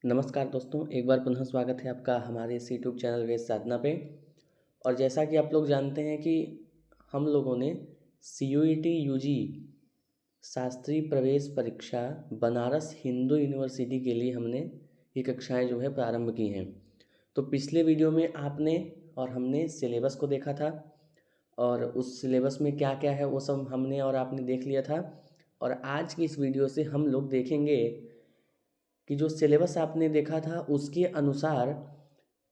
नमस्कार दोस्तों, एक बार पुनः स्वागत है आपका हमारे इस यूट्यूब चैनल वेद साधना पे। और जैसा कि आप लोग जानते हैं कि हम लोगों ने CUET यूजी शास्त्रीय प्रवेश परीक्षा बनारस हिंदू यूनिवर्सिटी के लिए हमने ये कक्षाएं जो है प्रारंभ की हैं। तो पिछले वीडियो में आपने और हमने सिलेबस को देखा था और उस सिलेबस में क्या क्या है वो सब हमने और आपने देख लिया था। और आज की इस वीडियो से हम लोग देखेंगे कि जो सिलेबस आपने देखा था उसके अनुसार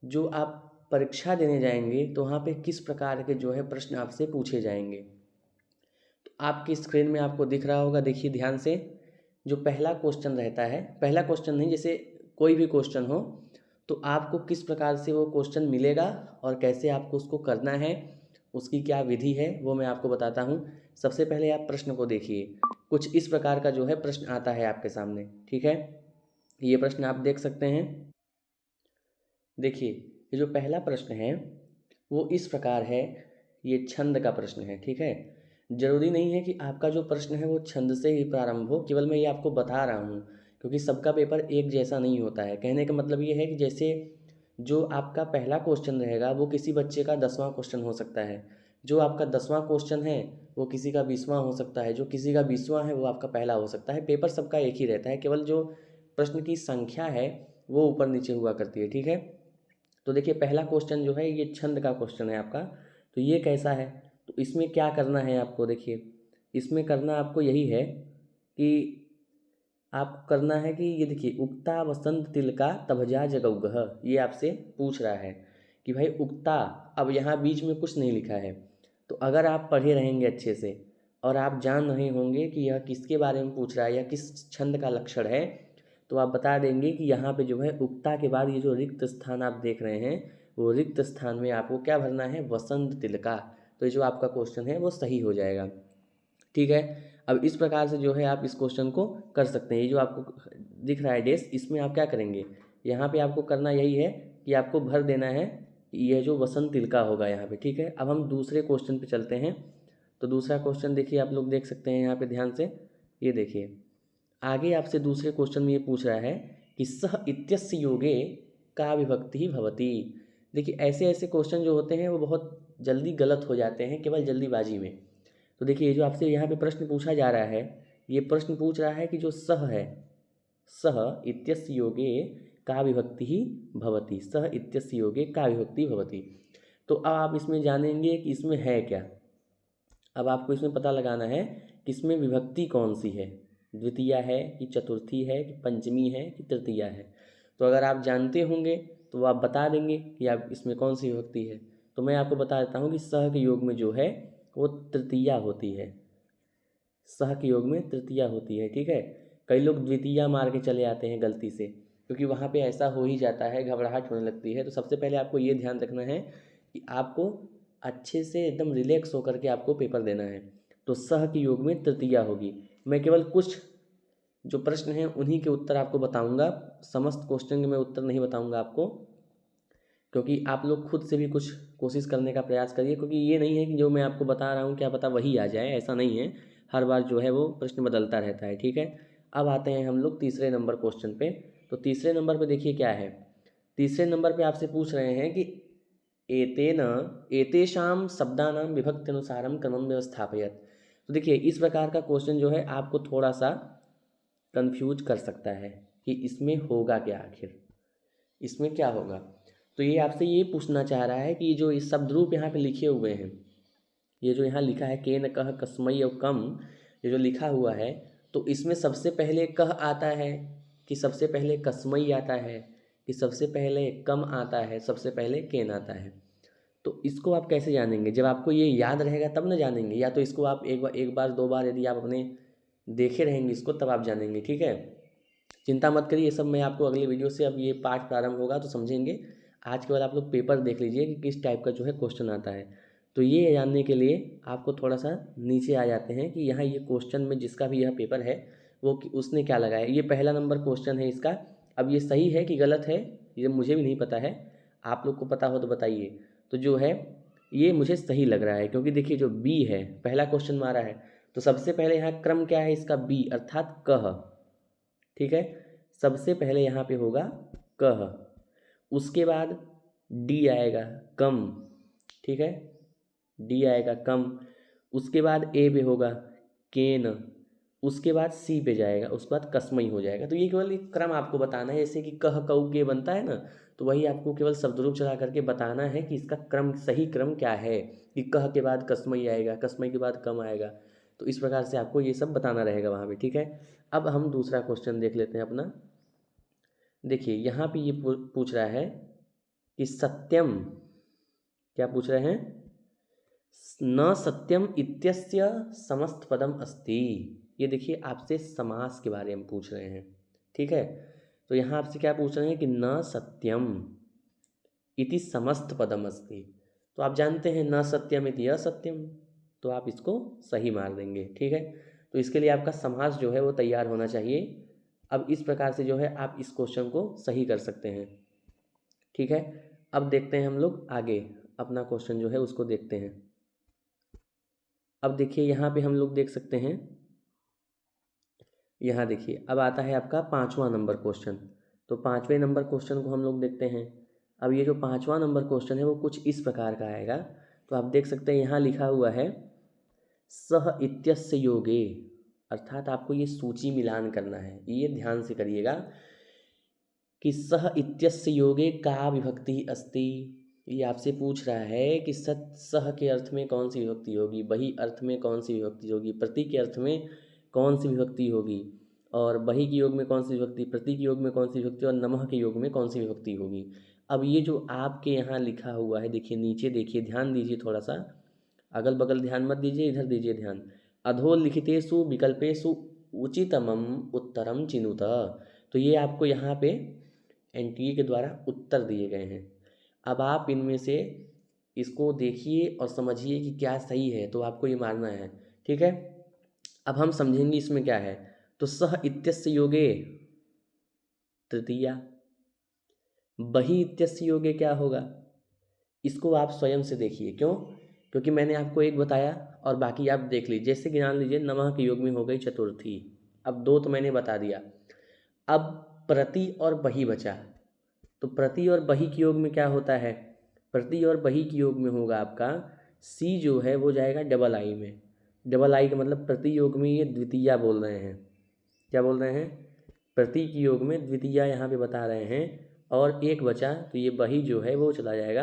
जो आप परीक्षा देने जाएंगे तो वहाँ पे किस प्रकार के जो है प्रश्न आपसे पूछे जाएंगे। तो आपकी स्क्रीन में आपको दिख रहा होगा, देखिए ध्यान से। जो पहला क्वेश्चन रहता है, पहला क्वेश्चन नहीं, जैसे कोई भी क्वेश्चन हो तो आपको किस प्रकार से वो क्वेश्चन मिलेगा और कैसे आपको उसको करना है, उसकी क्या विधि है वो मैं आपको बताता हूँ। सबसे पहले आप प्रश्न को देखिए। कुछ इस प्रकार का जो है प्रश्न आता है आपके सामने, ठीक है। ये प्रश्न आप देख सकते हैं। देखिए, ये जो पहला प्रश्न है वो इस प्रकार है। ये छंद का प्रश्न है, ठीक है। जरूरी नहीं है कि आपका जो प्रश्न है वो छंद से ही प्रारंभ हो, केवल मैं ये आपको बता रहा हूँ क्योंकि सबका पेपर एक जैसा नहीं होता है। कहने का मतलब ये है कि जैसे जो आपका पहला क्वेश्चन रहेगा वो किसी बच्चे का 10वां क्वेश्चन हो सकता है, जो आपका 10वां क्वेश्चन है वो किसी का 20वां हो सकता है, जो किसी का 20वां है वो आपका पहला हो सकता है। पेपर सबका एक ही रहता है, केवल जो प्रश्न की संख्या है वो ऊपर नीचे हुआ करती है, ठीक है। तो देखिए पहला क्वेश्चन जो है ये छंद का क्वेश्चन है आपका। तो ये कैसा है, तो इसमें क्या करना है आपको, देखिए इसमें करना आपको यही है कि आपको करना है कि ये देखिए, उक्ता वसंत तिलका तभजा जगौगह, ये आपसे पूछ रहा है कि भाई उक्ता, अब यहाँ बीच में कुछ नहीं लिखा है। तो अगर आप पढ़े रहेंगे अच्छे से और आप जान रहे होंगे कि यह किसके बारे में पूछ रहा है या किस छंद का लक्षण है, तो आप बता देंगे कि यहाँ पे जो है उक्ता के बाद ये जो रिक्त स्थान आप देख रहे हैं वो रिक्त स्थान में आपको क्या भरना है, वसंत तिलका। तो ये जो आपका क्वेश्चन है वो सही हो जाएगा, ठीक है। अब इस प्रकार से जो है आप इस क्वेश्चन को कर सकते हैं। ये जो आपको दिख रहा है डेस्क, इसमें आप क्या करेंगे, यहाँ पे आपको करना यही है कि आपको भर देना है यह जो वसंत तिलका होगा यहाँ पे, ठीक है। अब हम दूसरे क्वेश्चन पे चलते हैं। तो दूसरा क्वेश्चन देखिए, आप लोग देख सकते हैं यहाँ पे ध्यान से। ये देखिए आगे आपसे दूसरे क्वेश्चन में ये पूछ रहा है कि सह इत्यस्य योगे का विभक्ति भवति। देखिए ऐसे ऐसे क्वेश्चन जो होते हैं वो बहुत जल्दी गलत हो जाते हैं केवल जल्दीबाजी में। तो देखिए ये जो आपसे यहाँ पे प्रश्न पूछा जा रहा है, ये प्रश्न पूछ रहा है कि जो सह है, सह इत्यस्य योगे का विभक्ति ही भवति, सह इत्यस्य योगे का विभक्ति भवति। तो अब आप इसमें जानेंगे कि इसमें है क्या। अब आपको इसमें पता लगाना है कि इसमें विभक्ति कौन सी है, द्वितीया है कि चतुर्थी है कि पंचमी है कि तृतीया है। तो अगर आप जानते होंगे तो आप बता देंगे कि आप इसमें कौन सी विभक्ति है। तो मैं आपको बता देता हूँ कि सह के योग में जो है वो तृतीया होती है, सह के योग में तृतीया होती है, ठीक है। कई लोग द्वितीया मार के चले आते हैं गलती से, क्योंकि वहाँ पे ऐसा हो ही जाता है, घबराहट होने लगती है। तो सबसे पहले आपको ये ध्यान रखना है कि आपको अच्छे से एकदम रिलैक्स होकर के आपको पेपर देना है। तो सह के योग में तृतीया होगी। मैं केवल कुछ जो प्रश्न हैं उन्हीं के उत्तर आपको बताऊंगा, समस्त क्वेश्चन के मैं उत्तर नहीं बताऊंगा आपको, क्योंकि आप लोग खुद से भी कुछ कोशिश करने का प्रयास करिए। क्योंकि ये नहीं है कि जो मैं आपको बता रहा हूँ क्या पता वही आ जाए, ऐसा नहीं है। हर बार जो है वो प्रश्न बदलता रहता है, ठीक है। अब आते हैं हम लोग तीसरे नंबर क्वेश्चन पे। तो तीसरे नंबर पे देखिए क्या है। तीसरे नंबर पे आपसे पूछ रहे हैं कि एतेन एतेषां शब्दानां विभक्ति अनुसारम क्रमम व्यवस्थापयत। तो देखिए इस प्रकार का क्वेश्चन जो है आपको थोड़ा सा कंफ्यूज कर सकता है कि इसमें होगा क्या, आखिर इसमें क्या होगा। तो ये आपसे ये पूछना चाह रहा है कि ये जो इस शब्द रूप यहाँ पे लिखे हुए हैं, ये जो यहाँ लिखा है केन कह कसमई और कम, ये जो लिखा हुआ है, तो इसमें सबसे पहले कह आता है कि सबसे पहले कसमई आता है कि सबसे पहले कम आता है, सबसे पहले केन आता है। तो इसको आप कैसे जानेंगे, जब आपको ये याद रहेगा तब ना जानेंगे। या तो इसको आप एक बार दो बार यदि आप अपने देखे रहेंगे इसको तब आप जानेंगे, ठीक है। चिंता मत करिए, ये सब मैं आपको अगले वीडियो से, अब ये पाठ प्रारंभ होगा तो समझेंगे। आज केवल आप लोग पेपर देख लीजिए कि किस टाइप का जो है क्वेश्चन आता है। तो ये जानने के लिए आपको थोड़ा सा नीचे आ जाते हैं कि यहाँ ये क्वेश्चन में जिसका भी यह पेपर है वो उसने क्या लगाया। ये पहला नंबर क्वेश्चन है इसका। अब ये सही है कि गलत है ये मुझे भी नहीं पता है, आप लोग को पता हो तो बताइए। तो जो है ये मुझे सही लग रहा है, क्योंकि देखिए जो बी है, पहला क्वेश्चन मारा है तो सबसे पहले यहाँ क्रम क्या है इसका, बी अर्थात कह, ठीक है। सबसे पहले यहाँ पे होगा कह, उसके बाद डी आएगा कम, ठीक है, डी आएगा कम, उसके बाद ए पे होगा केन, उसके बाद सी पे जाएगा, उसके बाद कसमई हो जाएगा। तो ये केवल एक क्रम आपको बताना है, जैसे कि कह कऊ के बनता है ना, तो वही आपको केवल शब्द रूप चला करके बताना है कि इसका क्रम, सही क्रम क्या है, कि कह के बाद कसमई आएगा, कसमई के बाद कम आएगा। तो इस प्रकार से आपको ये सब बताना रहेगा वहाँ पे, ठीक है। अब हम दूसरा क्वेश्चन देख लेते हैं अपना। देखिए यहाँ पे ये पूछ रहा है कि सत्यम, क्या पूछ रहे हैं, न सत्यम इत्यस्य समस्त पदम अस्ति। ये देखिए आपसे समास के बारे में पूछ रहे हैं, ठीक है। तो यहाँ आपसे क्या पूछ रहे हैं कि न सत्यम इति समस्त पदम अस्ति। तो आप जानते हैं न सत्यम इति असत्यम, तो आप इसको सही मार देंगे, ठीक है। तो इसके लिए आपका समास जो है वो तैयार होना चाहिए। अब इस प्रकार से जो है आप इस क्वेश्चन को सही कर सकते हैं, ठीक है। अब देखते हैं हम लोग आगे, अपना क्वेश्चन जो है उसको देखते हैं। अब देखिए यहाँ पे हम लोग देख सकते हैं, यहाँ देखिए अब आता है आपका 5वां नंबर क्वेश्चन। तो 5वें नंबर क्वेश्चन को हम लोग देखते हैं। अब ये जो 5वां नंबर क्वेश्चन है वो कुछ इस प्रकार का आएगा। तो आप देख सकते हैं यहाँ लिखा हुआ है सह इत्यस्य योगे, अर्थात आपको ये सूची मिलान करना है, ये ध्यान से करिएगा कि सह इत्यस्य योगे का विभक्ति अस्ति। ये आपसे पूछ रहा है कि सह के अर्थ में कौन सी विभक्ति होगी, बही अर्थ में कौन सी विभक्ति होगी, प्रति के अर्थ में कौन सी विभक्ति होगी, और बही के योग में कौन सी विभक्ति, प्रति के योग में कौन सी विभक्ति, और नमः के योग में कौन सी विभक्ति होगी। अब ये जो आपके यहाँ लिखा हुआ है, देखिए नीचे देखिए, ध्यान दीजिए, थोड़ा सा अगल बगल ध्यान मत दीजिए, इधर दीजिए ध्यान। अधोलिखितेषु विकल्पेषु उचितमम उत्तरम चिनुत। तो ये आपको यहाँ पे एनटीए के द्वारा उत्तर दिए गए हैं। अब आप इनमें से इसको देखिए और समझिए कि क्या सही है, तो आपको ये मारना है, ठीक है। अब हम समझेंगे इसमें क्या है। तो सह इत्यस्य योगे तृतीया, बही इत्यस्य योगे क्या होगा, इसको आप स्वयं से देखिए। क्यों? क्योंकि मैंने आपको एक बताया और बाकी आप देख लीजिए। जैसे कि मान लीजिए नमः के योग में हो गई चतुर्थी, अब दो तो मैंने बता दिया, अब प्रति और बही बचा। तो प्रति और बही के योग में क्या होता है, प्रति और बही के योग में होगा आपका सी जो है वो जाएगा डबल आई में। डबल आई का मतलब प्रति योग में ये द्वितीया बोल रहे हैं, क्या बोल रहे हैं, प्रति के योग में द्वितीया यहाँ पे बता रहे हैं। और एक बचा तो ये बही जो है वो चला जाएगा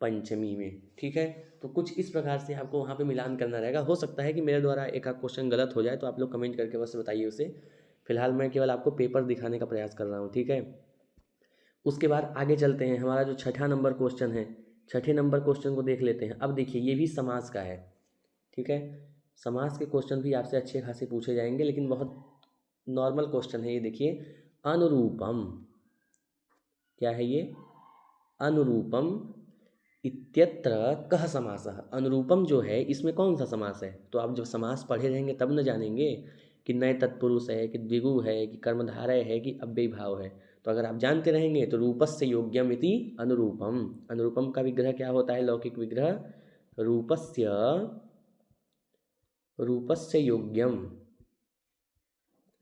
पंचमी में, ठीक है। तो कुछ इस प्रकार से आपको वहाँ पे मिलान करना रहेगा। हो सकता है कि मेरे द्वारा एक आध क्वेश्चन गलत हो जाए, तो आप लोग कमेंट करके बस बताइए उसे। फिलहाल मैं केवल आपको पेपर दिखाने का प्रयास कर रहा हूँ, ठीक है। उसके बाद आगे चलते हैं, हमारा जो छठा नंबर क्वेश्चन है, छठे नंबर क्वेश्चन को देख लेते हैं। अब देखिए ये भी समास का है, ठीक है। समास के क्वेश्चन भी आपसे अच्छे खासे पूछे जाएंगे, लेकिन बहुत नॉर्मल क्वेश्चन है ये। देखिए अनुरूपम, क्या है ये, अनुरूपम इत्यत्र कह समासः। अनुरूपम जो है इसमें कौन सा समास है, तो आप जब समास पढ़े रहेंगे तब न जानेंगे कि नए तत्पुरुष है, कि द्विगु है, कि कर्मधारय है, कि अव्ययी भाव है। तो अगर आप जानते रहेंगे तो रूपस्य योग्यम इति अनुरूपम। अनुरूपम का विग्रह क्या होता है, लौकिक विग्रह, रूपस्य, रूपस्य योग्यम,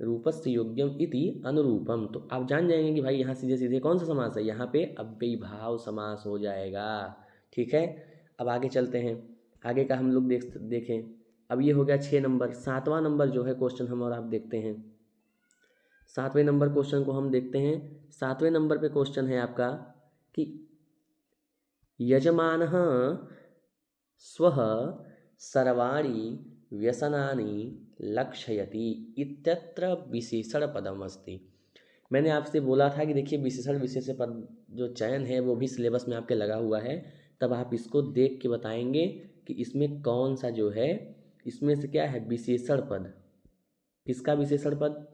रूपस्य योग्यम इति अनुरूपम। तो आप जान जाएंगे कि भाई यहाँ सीधे सीधे कौन सा समास है, यहाँ पे अव्ययी भाव समास हो जाएगा, ठीक है। अब आगे चलते हैं, आगे का हम लोग देखें। अब ये हो गया 6 नंबर। 7वां नंबर जो है क्वेश्चन हम और आप देखते हैं। 7वें नंबर क्वेश्चन को हम देखते हैं। 7वें नंबर पे क्वेश्चन है आपका कि यजमानः स्वः सर्वाणि व्यसनानि लक्षयति इत्यत्र विशेषण पदम अस्ति। मैंने आपसे बोला था कि देखिए विशेषण विशेष पद जो चयन है वो भी सिलेबस में आपके लगा हुआ है, तब आप इसको देख के बताएंगे कि इसमें कौन सा जो है, इसमें से क्या है विशेषण पद, किसका विशेषण पद,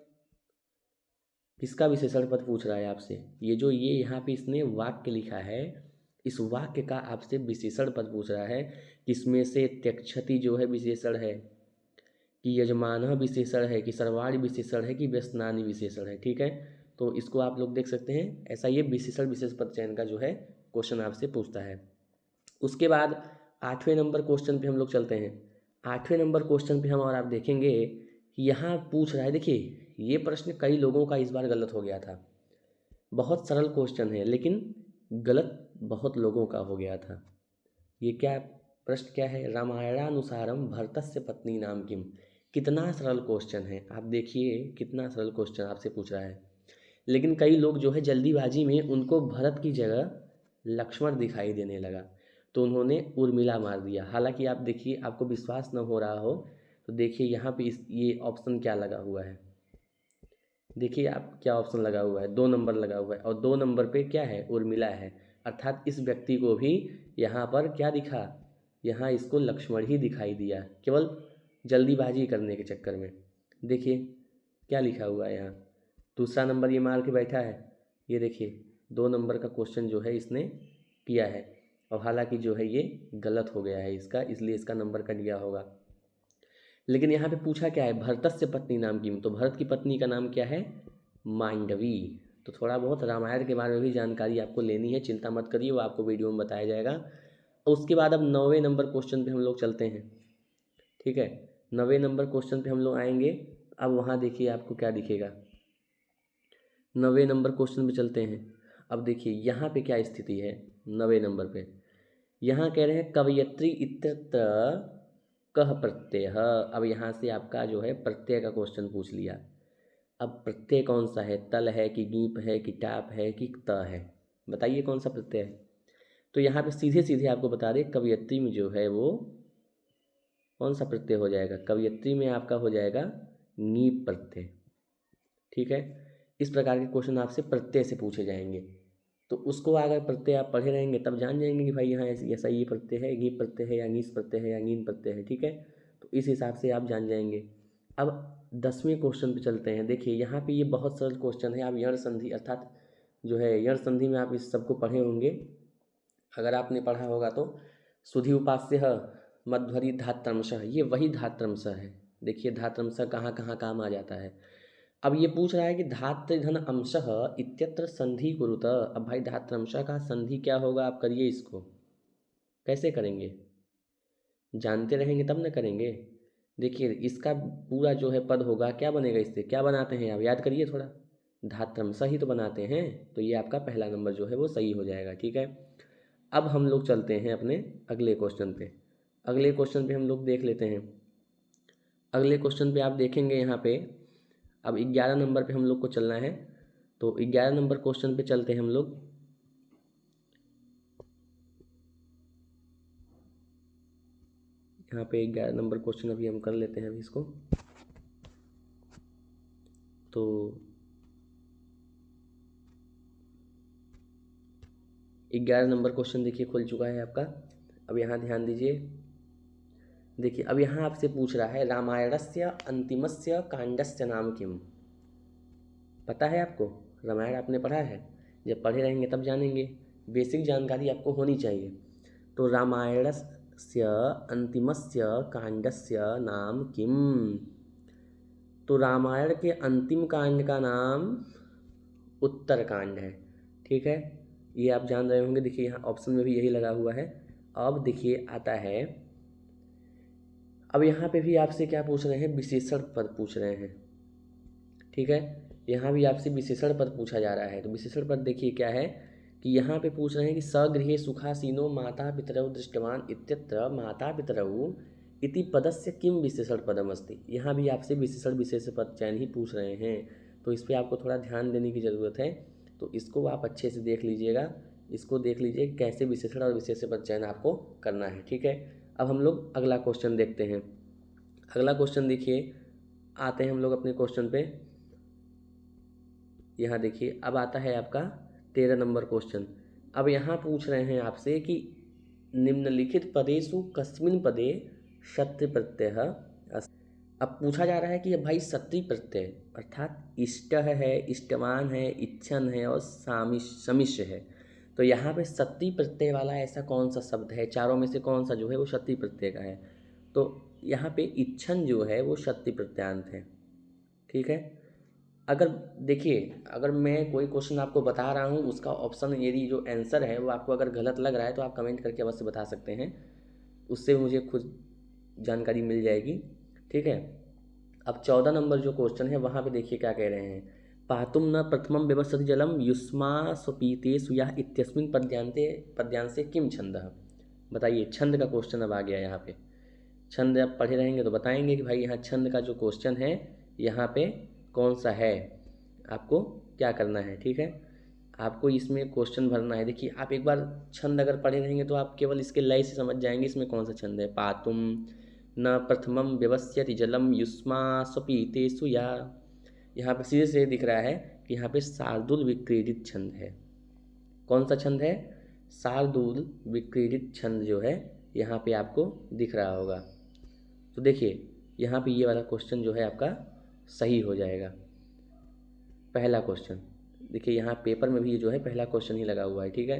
किसका विशेषण पद पूछ रहा है आपसे। ये जो ये यहाँ पे इसने वाक्य लिखा है, इस वाक्य का आपसे विशेषण पद पूछ रहा है। किसमें से त्यक्षति जो है विशेषण है, कि यजमानः विशेषण है, कि सर्वाणि विशेषण है, कि व्यसनानि विशेषण है, ठीक है। तो इसको आप लोग देख सकते हैं, ऐसा ये विशेषण विशेष पद चयन का जो है क्वेश्चन आपसे पूछता है। उसके बाद 8वें नंबर क्वेश्चन पे हम लोग चलते हैं। 8वें नंबर क्वेश्चन पे हम और आप देखेंगे कि यहाँ पूछ रहा है, देखिए ये प्रश्न कई लोगों का इस बार गलत हो गया था। बहुत सरल क्वेश्चन है लेकिन गलत बहुत लोगों का हो गया था। ये क्या प्रश्न क्या है, रामायणानुसारम भरतस्य पत्नी नाम किम। कितना सरल क्वेश्चन है, आप देखिए कितना सरल क्वेश्चन आपसे पूछ रहा है। लेकिन कई लोग जो है जल्दीबाजी में उनको भरत की जगह लक्ष्मण दिखाई देने लगा, तो उन्होंने उर्मिला मार दिया। हालांकि आप देखिए, आपको विश्वास न हो रहा हो तो देखिए यहाँ पे ये ऑप्शन क्या लगा हुआ है। देखिए आप क्या ऑप्शन लगा हुआ है, 2 नंबर लगा हुआ है, और 2 नंबर पे क्या है, उर्मिला है। अर्थात इस व्यक्ति को भी यहाँ पर क्या दिखा, यहाँ इसको लक्ष्मण ही दिखाई दिया, केवल जल्दीबाजी करने के चक्कर में। देखिए क्या लिखा हुआ है यहाँ, दूसरा नंबर ये मार के बैठा है। ये देखिए 2 नंबर का क्वेश्चन जो है इसने किया है, और हालांकि जो है ये गलत हो गया है इसका, इसलिए इसका नंबर कट गया होगा। लेकिन यहाँ पे पूछा क्या है, भरतस्य पत्नी नाम की, तो भरत की पत्नी का नाम क्या है, मांडवी। तो थोड़ा बहुत रामायण के बारे में भी जानकारी आपको लेनी है, चिंता मत करिए, वो आपको वीडियो में बताया जाएगा। और उसके बाद अब 9वें नंबर क्वेश्चन पे हम लोग चलते हैं। ठीक है, 9वें नंबर क्वेश्चन पे हम लोग आएंगे। अब वहाँ देखिए आपको क्या दिखेगा, 9वें नंबर क्वेश्चन पे चलते हैं। अब देखिए यहाँ पे क्या स्थिति है 9वें नंबर पे, यहाँ कह रहे हैं कवयत्री इत्यत्र कह प्रत्यय। अब यहाँ से आपका जो है प्रत्यय का क्वेश्चन पूछ लिया। अब प्रत्यय कौन सा है, तल है कि गीप है कि टाप है कि त है, बताइए कौन सा प्रत्यय है। तो यहाँ पे सीधे सीधे आपको बता दें, कवयत्री में जो है वो कौन सा प्रत्यय हो जाएगा, कवयत्री में आपका हो जाएगा नीप प्रत्यय। ठीक है, इस प्रकार के क्वेश्चन आपसे प्रत्यय से पूछे जाएंगे, तो उसको अगर प्रत्यय आप पढ़े रहेंगे तब जान जाएंगे कि भाई यहाँ ऐसा ये प्रत्यय है, गीप प्रत्यय है या ङीस प्रत्यय है या ङीन प्रत्यय है। ठीक है, तो इस हिसाब से आप जान जाएंगे। अब 10वें क्वेश्चन पे चलते हैं। देखिए यहाँ पे ये बहुत सरल क्वेश्चन है। आप यण संधि अर्थात जो है यण संधि में आप इस सबको पढ़े होंगे, अगर आपने पढ़ा होगा तो। सुधि उपास्य मध्वरी धात्रंशः, ये वही धात्रंश है। देखिए धात्रंश कहाँ कहाँ काम आ जाता है। अब ये पूछ रहा है कि धात्र धन अंशः इत्यत्र संधि कुरुत। अब भाई धात्रंश का संधि क्या होगा, आप करिए इसको, कैसे करेंगे, जानते रहेंगे तब न करेंगे। देखिए इसका पूरा जो है पद होगा, क्या बनेगा, इससे क्या बनाते हैं आप याद करिए थोड़ा, धात्रंश ही तो बनाते हैं। तो ये आपका पहला नंबर जो है वो सही हो जाएगा। ठीक है, अब हम लोग चलते हैं अपने अगले क्वेश्चन पे। अगले क्वेश्चन पे हम लोग देख लेते हैं। अगले क्वेश्चन पे आप देखेंगे यहाँ पे, अब 11 नंबर पे हम लोग को चलना है। तो 11 नंबर क्वेश्चन पे चलते हैं हम लोग। यहाँ पे 11 नंबर क्वेश्चन अभी हम कर लेते हैं अभी इसको। तो 11 नंबर क्वेश्चन देखिए खुल चुका है आपका। अब यहाँ ध्यान दीजिए। देखिए अब यहाँ आपसे पूछ रहा है रामायणस्य अंतिमस्य कांडस्य नाम किम। पता है आपको, रामायण आपने पढ़ा है, जब पढ़े रहेंगे तब जानेंगे, बेसिक जानकारी आपको होनी चाहिए। तो रामायणस्य अंतिमस्य कांडस्य नाम किम। तो रामायण के अंतिम कांड का नाम उत्तरकांड है। ठीक है, ये आप जान रहे होंगे। देखिए यहाँ ऑप्शन में भी यही लगा हुआ है। अब देखिए आता है, अब यहाँ पे भी आपसे क्या पूछ रहे हैं, विशेषण पद पूछ रहे हैं। ठीक है, यहाँ भी आपसे विशेषण पद पूछा जा रहा है। तो विशेषण पद देखिए क्या है कि यहाँ पे पूछ रहे हैं कि सगृहे सुखासीनो माता पितरौ दृष्टवान इत्यत्र माता पितरौ इति पदस्य किम विशेषण पदमस्ति। यहाँ भी आपसे विशेषण विशेष पद चयन ही पूछ रहे हैं, तो इस पर आपको थोड़ा ध्यान देने की ज़रूरत है। तो इसको आप अच्छे से देख लीजिएगा, इसको देख लीजिए कैसे विशेषण और विशेष पद चयन आपको करना है। ठीक है, अब हम लोग अगला क्वेश्चन देखते हैं। अगला क्वेश्चन देखिए, आते हैं हम लोग अपने क्वेश्चन पे। यहाँ देखिए अब आता है आपका 13 नंबर क्वेश्चन। अब यहाँ पूछ रहे हैं आपसे कि निम्नलिखित पदेषु कस्मिन् पदे शत्रु प्रत्यय अस्ति। अब पूछा जा रहा है कि भाई शत्रु प्रत्यय अर्थात इष्ट है, इष्टवान है, इच्छन है और समिष्य है। तो यहाँ पे शत्रु प्रत्यय वाला ऐसा कौन सा शब्द है, चारों में से कौन सा जो है वो शत्रु प्रत्यय का है। तो यहाँ पे इच्छन जो है वो शत्रु प्रत्यांत है। ठीक है, अगर देखिए अगर मैं कोई क्वेश्चन आपको बता रहा हूँ, उसका ऑप्शन यदि जो आंसर है वो आपको अगर गलत लग रहा है तो आप कमेंट करके अवश्य बता सकते हैं, उससे मुझे खुद जानकारी मिल जाएगी। ठीक है, अब 14 नंबर जो क्वेश्चन है वहाँ पे देखिए क्या कह रहे हैं, पातुम न प्रथमम व्यवस्थित जलम युष्मा स्वपीतेषु या इत्यस्मिन् पद्यांसे किम छंदः। बताइए, छंद का क्वेश्चन अब आ गया यहाँ पे। छंद आप पढ़े रहेंगे तो बताएंगे कि भाई यहाँ छंद का जो क्वेश्चन है यहाँ पे कौन सा है, आपको क्या करना है। ठीक है, आपको इसमें क्वेश्चन भरना है। देखिए, आप एक बार छंद अगर पढ़े रहेंगे तो आप केवल इसके लय से समझ जाएंगे इसमें कौन सा छंद है। पातुम न प्रथमम व्यवस्थित जलम युष्मा स्वपीतेषु या, यहाँ पे सीधे से दिख रहा है कि यहाँ पे शार्दूल विक्रीडित छंद है। कौन सा छंद है? शार्दूल विक्रीडित छंद जो है यहाँ पे आपको दिख रहा होगा। तो देखिए, यहाँ पे ये वाला क्वेश्चन जो है आपका सही हो जाएगा, पहला क्वेश्चन। देखिए, यहाँ पेपर में भी ये जो है पहला क्वेश्चन ही लगा हुआ है। ठीक है,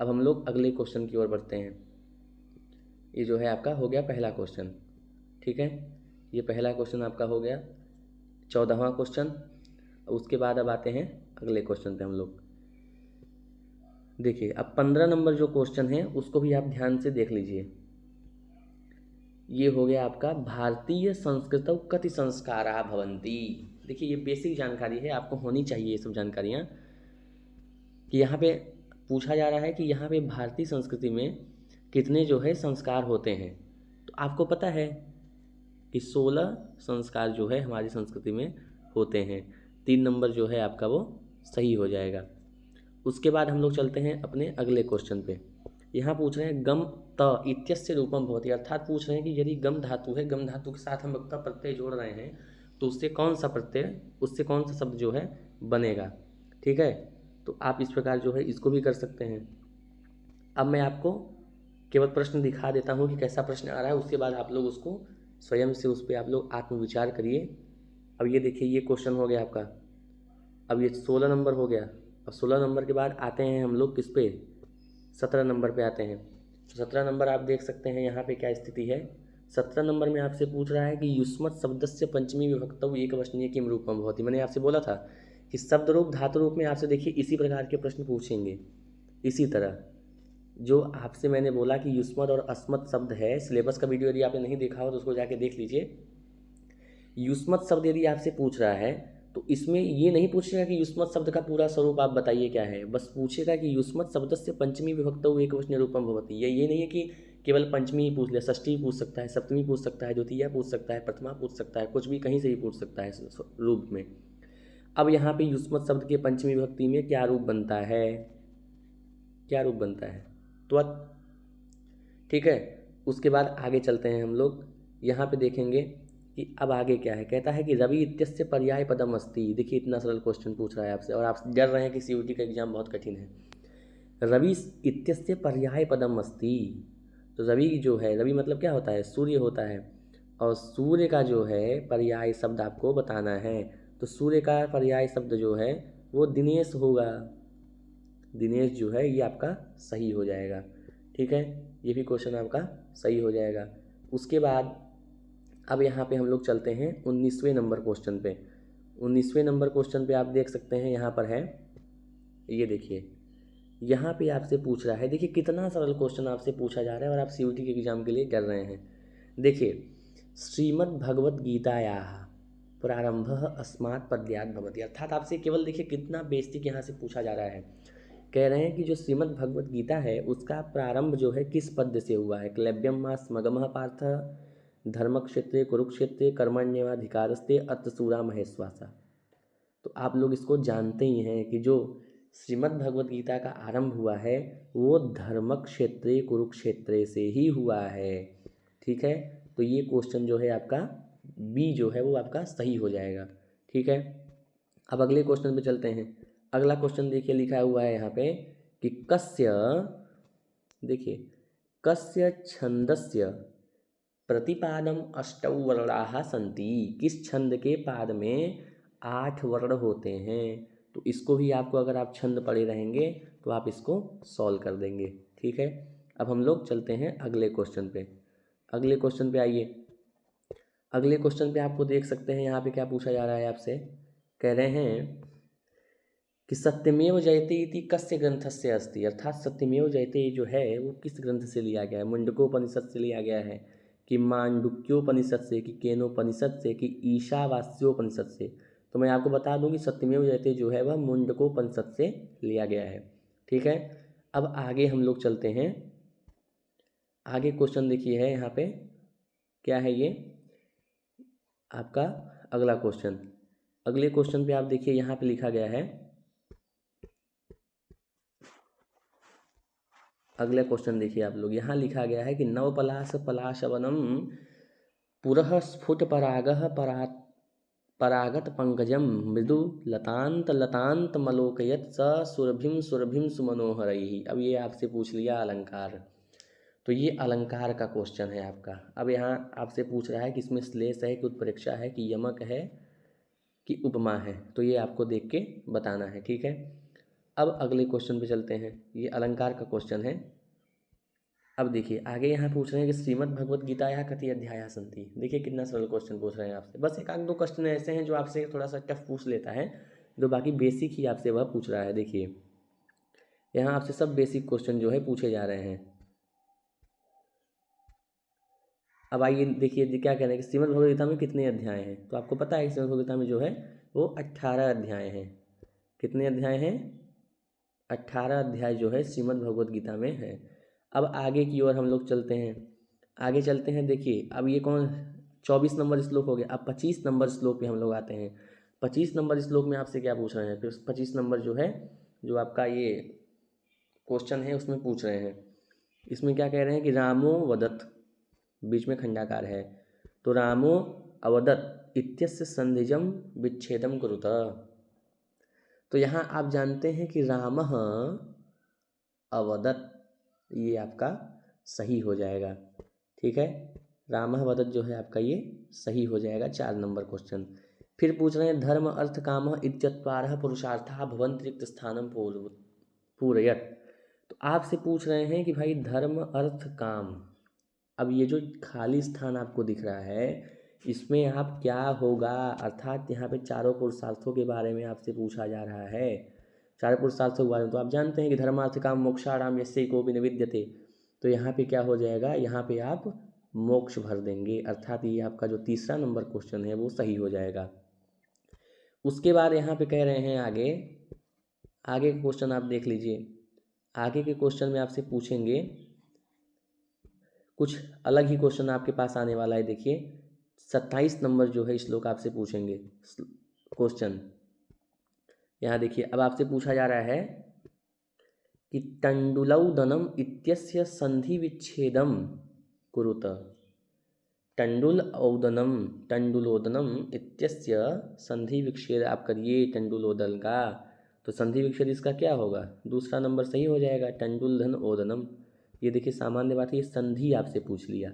अब हम लोग अगले क्वेश्चन की ओर बढ़ते हैं। ये जो है आपका हो गया पहला क्वेश्चन। ठीक है, ये पहला क्वेश्चन आपका हो गया, 14वां क्वेश्चन। उसके बाद अब आते हैं अगले क्वेश्चन पे हम लोग। देखिए, अब 15 नंबर जो क्वेश्चन है उसको भी आप ध्यान से देख लीजिए। ये हो गया आपका भारतीय संस्कृतौ कति संस्कारा भवन्ति। देखिए, ये बेसिक जानकारी है, आपको होनी चाहिए ये सब जानकारियाँ। कि यहाँ पे पूछा जा रहा है कि यहाँ पे भारतीय संस्कृति में कितने जो है संस्कार होते हैं। तो आपको पता है कि 16 संस्कार जो है हमारी संस्कृति में होते हैं। 3 नंबर जो है आपका वो सही हो जाएगा। उसके बाद हम लोग चलते हैं अपने अगले क्वेश्चन पे। यहाँ पूछ रहे हैं गम त इत्यस्य रूपम भवति, अर्थात पूछ रहे हैं कि यदि गम धातु है, गम धातु के साथ हम का प्रत्यय जोड़ रहे हैं तो उससे कौन सा प्रत्यय, उससे कौन सा शब्द जो है बनेगा। ठीक है, तो आप इस प्रकार जो है इसको भी कर सकते हैं। अब मैं आपको केवल प्रश्न दिखा देता हूँ कि कैसा प्रश्न आ रहा है, उसके बाद आप लोग उसको स्वयं से उस पर आप लोग आत्मविचार करिए। अब ये देखिए, ये क्वेश्चन हो गया आपका। अब ये 16 नंबर हो गया। अब 16 नंबर के बाद आते हैं हम लोग किस पे, 17 नंबर पे आते हैं। तो 17 नंबर आप देख सकते हैं यहाँ पे क्या स्थिति है। 17 नंबर में आपसे पूछ रहा है कि युष्मत् शब्दस्य पंचमी विभक्तौ एकवचनीय किम रूपम भवति। मैंने आपसे बोला था कि शब्द रूप धातु रूप में आपसे देखिए इसी प्रकार के प्रश्न पूछेंगे। इसी तरह जो आपसे मैंने बोला कि युष्मत् और अस्मत् शब्द है, सिलेबस का वीडियो यदि आपने नहीं देखा हो तो उसको जाके देख लीजिए। युष्मत् शब्द यदि आपसे पूछ रहा है तो इसमें ये नहीं पूछेगा कि युष्मत् शब्द का पूरा स्वरूप आप बताइए क्या है, बस पूछेगा कि युष्मत् शब्दस्य पंचमी विभक्तौ एकवचनीय रूपम भवति। ये नहीं है कि केवल पंचमी ही पूछ ले, षष्ठी पूछ सकता है, सप्तमी पूछ सकता है, द्वितीया पूछ सकता है, प्रथमा पूछ सकता है, कुछ भी कहीं से भी पूछ सकता है रूप में। अब यहाँ पे युष्मत् शब्द के पंचमी विभक्ति में क्या रूप बनता है, क्या रूप बनता है? त्वत्। ठीक है, उसके बाद आगे चलते हैं हम लोग। यहाँ पे देखेंगे कि अब आगे क्या है। कहता है कि रवि इत्यस्य पर्याय पदम अस्ति। देखिए, इतना सरल क्वेश्चन पूछ रहा है आपसे और आप डर रहे हैं कि सीयूटी का एग्जाम बहुत कठिन है। रवि इत्यस्य पर्याय पदम अस्ति, तो रवि जो है, रवि मतलब क्या होता है? सूर्य होता है। और सूर्य का जो है पर्याय शब्द आपको बताना है। तो सूर्य का पर्याय शब्द जो है वो दिनेश होगा। दिनेश जो है ये आपका सही हो जाएगा। ठीक है, ये भी क्वेश्चन आपका सही हो जाएगा। उसके बाद अब यहाँ पे हम लोग चलते हैं 19वें नंबर क्वेश्चन पे। 19वें नंबर क्वेश्चन पे आप देख सकते हैं यहाँ पर है, ये देखिए यहाँ पे आपसे पूछ रहा है। देखिए कितना सरल क्वेश्चन आपसे पूछा जा रहा है और आप सीयूटी के एग्जाम के लिए कर रहे हैं। देखिए, श्रीमद् भगवद गीतायाः प्रारंभः अस्मात् पद्यात् भवति, अर्थात आपसे केवल देखिए कितना बेसिक यहाँ से पूछा जा रहा है। कह रहे हैं कि जो श्रीमद् भगवद गीता है उसका प्रारंभ जो है किस पद्य से हुआ है। क्लैब्यम मा स्मगमः पार्थ धर्मक्षेत्रे कुरुक्षेत्रे कर्मण्येवाधिकारस्ते अत्र शूरा महेश्वासा। तो आप लोग इसको जानते ही हैं कि जो श्रीमद् भगवद गीता का आरंभ हुआ है वो धर्मक्षेत्रे कुरुक्षेत्रे से ही हुआ है। ठीक है, तो ये क्वेश्चन जो है आपका बी जो है वो आपका सही हो जाएगा। ठीक है, अब अगले क्वेश्चन पे चलते हैं। अगला क्वेश्चन देखिए लिखा हुआ है यहाँ पे कि कस्य, देखिए कस्य छंदस्य प्रतिपादम अष्टौ वर्णाः सन्ति, किस छंद के पाद में 8 वर्ण होते हैं। तो इसको भी आपको अगर आप छंद पढ़े रहेंगे तो आप इसको सॉल्व कर देंगे। ठीक है, अब हम लोग चलते हैं अगले क्वेश्चन पे। अगले क्वेश्चन पे आइए। अगले क्वेश्चन पे आपको देख सकते हैं यहाँ पे क्या पूछा जा रहा है आपसे। कह रहे हैं कि सत्यमेव जयते इति कस्य ग्रंथस्य अस्ति, अर्थात सत्यमेव जयते जो है वो किस ग्रंथ से लिया गया है। मुंडकोपनिषद से लिया गया है कि मांडुक्योपनिषद से, कि केनोपनिषद से, कि ईशावास्योपनिषद से। तो मैं आपको बता दूं कि सत्यमेव जयते जो है वह मुंडकोपनिषद से लिया गया है। ठीक है, अब आगे हम लोग चलते हैं। आगे क्वेश्चन देखिए है यहाँ पे, क्या है ये आपका अगला क्वेश्चन। अगले क्वेश्चन पे आप देखिए यहाँ पे लिखा गया है, अगला क्वेश्चन देखिए आप लोग, यहाँ लिखा गया है कि नवपलाश पलाशवनम पुरः स्फुट परागः परागत पंकजम मृदु लतांत लतांत मलोकयत स सुरभिम सुरभिम सुमनोहरैः। अब ये आपसे पूछ लिया अलंकार, तो ये अलंकार का क्वेश्चन है आपका। अब यहाँ आपसे पूछ रहा है कि इसमें श्लेष है कि उत्प्रेक्षा है कि यमक है कि उपमा है, तो ये आपको देख के बताना है। ठीक है, अब अगले क्वेश्चन पे चलते हैं, ये अलंकार का क्वेश्चन है। अब देखिए आगे यहाँ पूछ रहे हैं कि श्रीमद् भगवद गीता या कति अध्याय संति। देखिए कितना सरल क्वेश्चन पूछ रहे हैं आपसे, बस एक आध दो क्वेश्चन ऐसे हैं जो आपसे थोड़ा सा टफ पूछ लेता है, जो बाकी बेसिक ही आपसे वह पूछ रहा है। देखिए यहाँ आपसे सब बेसिक क्वेश्चन जो है पूछे जा रहे हैं। अब आइए देखिए क्या कह रहे हैं कि श्रीमद् भगवद गीता में कितने अध्याय हैं। तो आपको पता है कि श्रीमद् भगवद गीता में जो है वो 18 अध्याय हैं। कितने अध्याय हैं? 18 अध्याय जो है श्रीमद् भगवद गीता में है। अब आगे की ओर हम लोग चलते हैं, आगे चलते हैं। देखिए अब ये कौन 24 नंबर श्लोक हो गया। अब 25 नंबर श्लोक पे हम लोग आते हैं। 25 नंबर श्लोक में आपसे क्या पूछ रहे हैं, फिर 25 नंबर जो है जो आपका ये क्वेश्चन है उसमें पूछ रहे हैं। इसमें क्या कह रहे हैं कि रामो वदत, बीच में खंडाकार है, तो रामो अवदत इत्यस्य संधिजम विच्छेदम कुरुत। तो यहाँ आप जानते हैं कि रामः अवदत, ये आपका सही हो जाएगा। ठीक है, रामः वदत जो है आपका ये सही हो जाएगा 4 नंबर क्वेश्चन। फिर पूछ रहे हैं धर्म अर्थ काम इत्यत्वारः पुरुषार्था भवन्ति रिक्त स्थानम पूरयत। तो आपसे पूछ रहे हैं कि भाई धर्म अर्थ काम, अब ये जो खाली स्थान आपको दिख रहा है इसमें आप क्या होगा, अर्थात यहाँ पे चारों पुरुषार्थों के बारे में आपसे पूछा जा रहा है। चारों पुरुषार्थों के बारे में तो आप जानते हैं कि धर्मार्थ काम मोक्षाणाम यस्य कोपि न विद्यते, तो यहाँ पे क्या हो जाएगा, यहाँ पे आप मोक्ष भर देंगे, अर्थात ये आपका जो तीसरा नंबर क्वेश्चन है वो सही हो जाएगा। उसके बाद यहाँ पे कह रहे हैं आगे के क्वेश्चन आप देख लीजिए। आगे के क्वेश्चन में आपसे पूछेंगे कुछ अलग ही क्वेश्चन आपके पास आने वाला है। देखिए 27 नंबर जो है श्लोक आपसे पूछेंगे क्वेश्चन। यहाँ देखिए अब आपसे पूछा जा रहा है कि तंडुलौदनम इत्यस्य संधि विच्छेदम कुरुत। तंडुलोदनम इत्यस्य संधि विच्छेद आप करिए तंडुलोदन का, तो संधि विच्छेद इसका क्या होगा, दूसरा नंबर सही हो जाएगा, तंडुलधन ओदनम। ये देखिए सामान्य बात है, ये संधि आपसे पूछ लिया,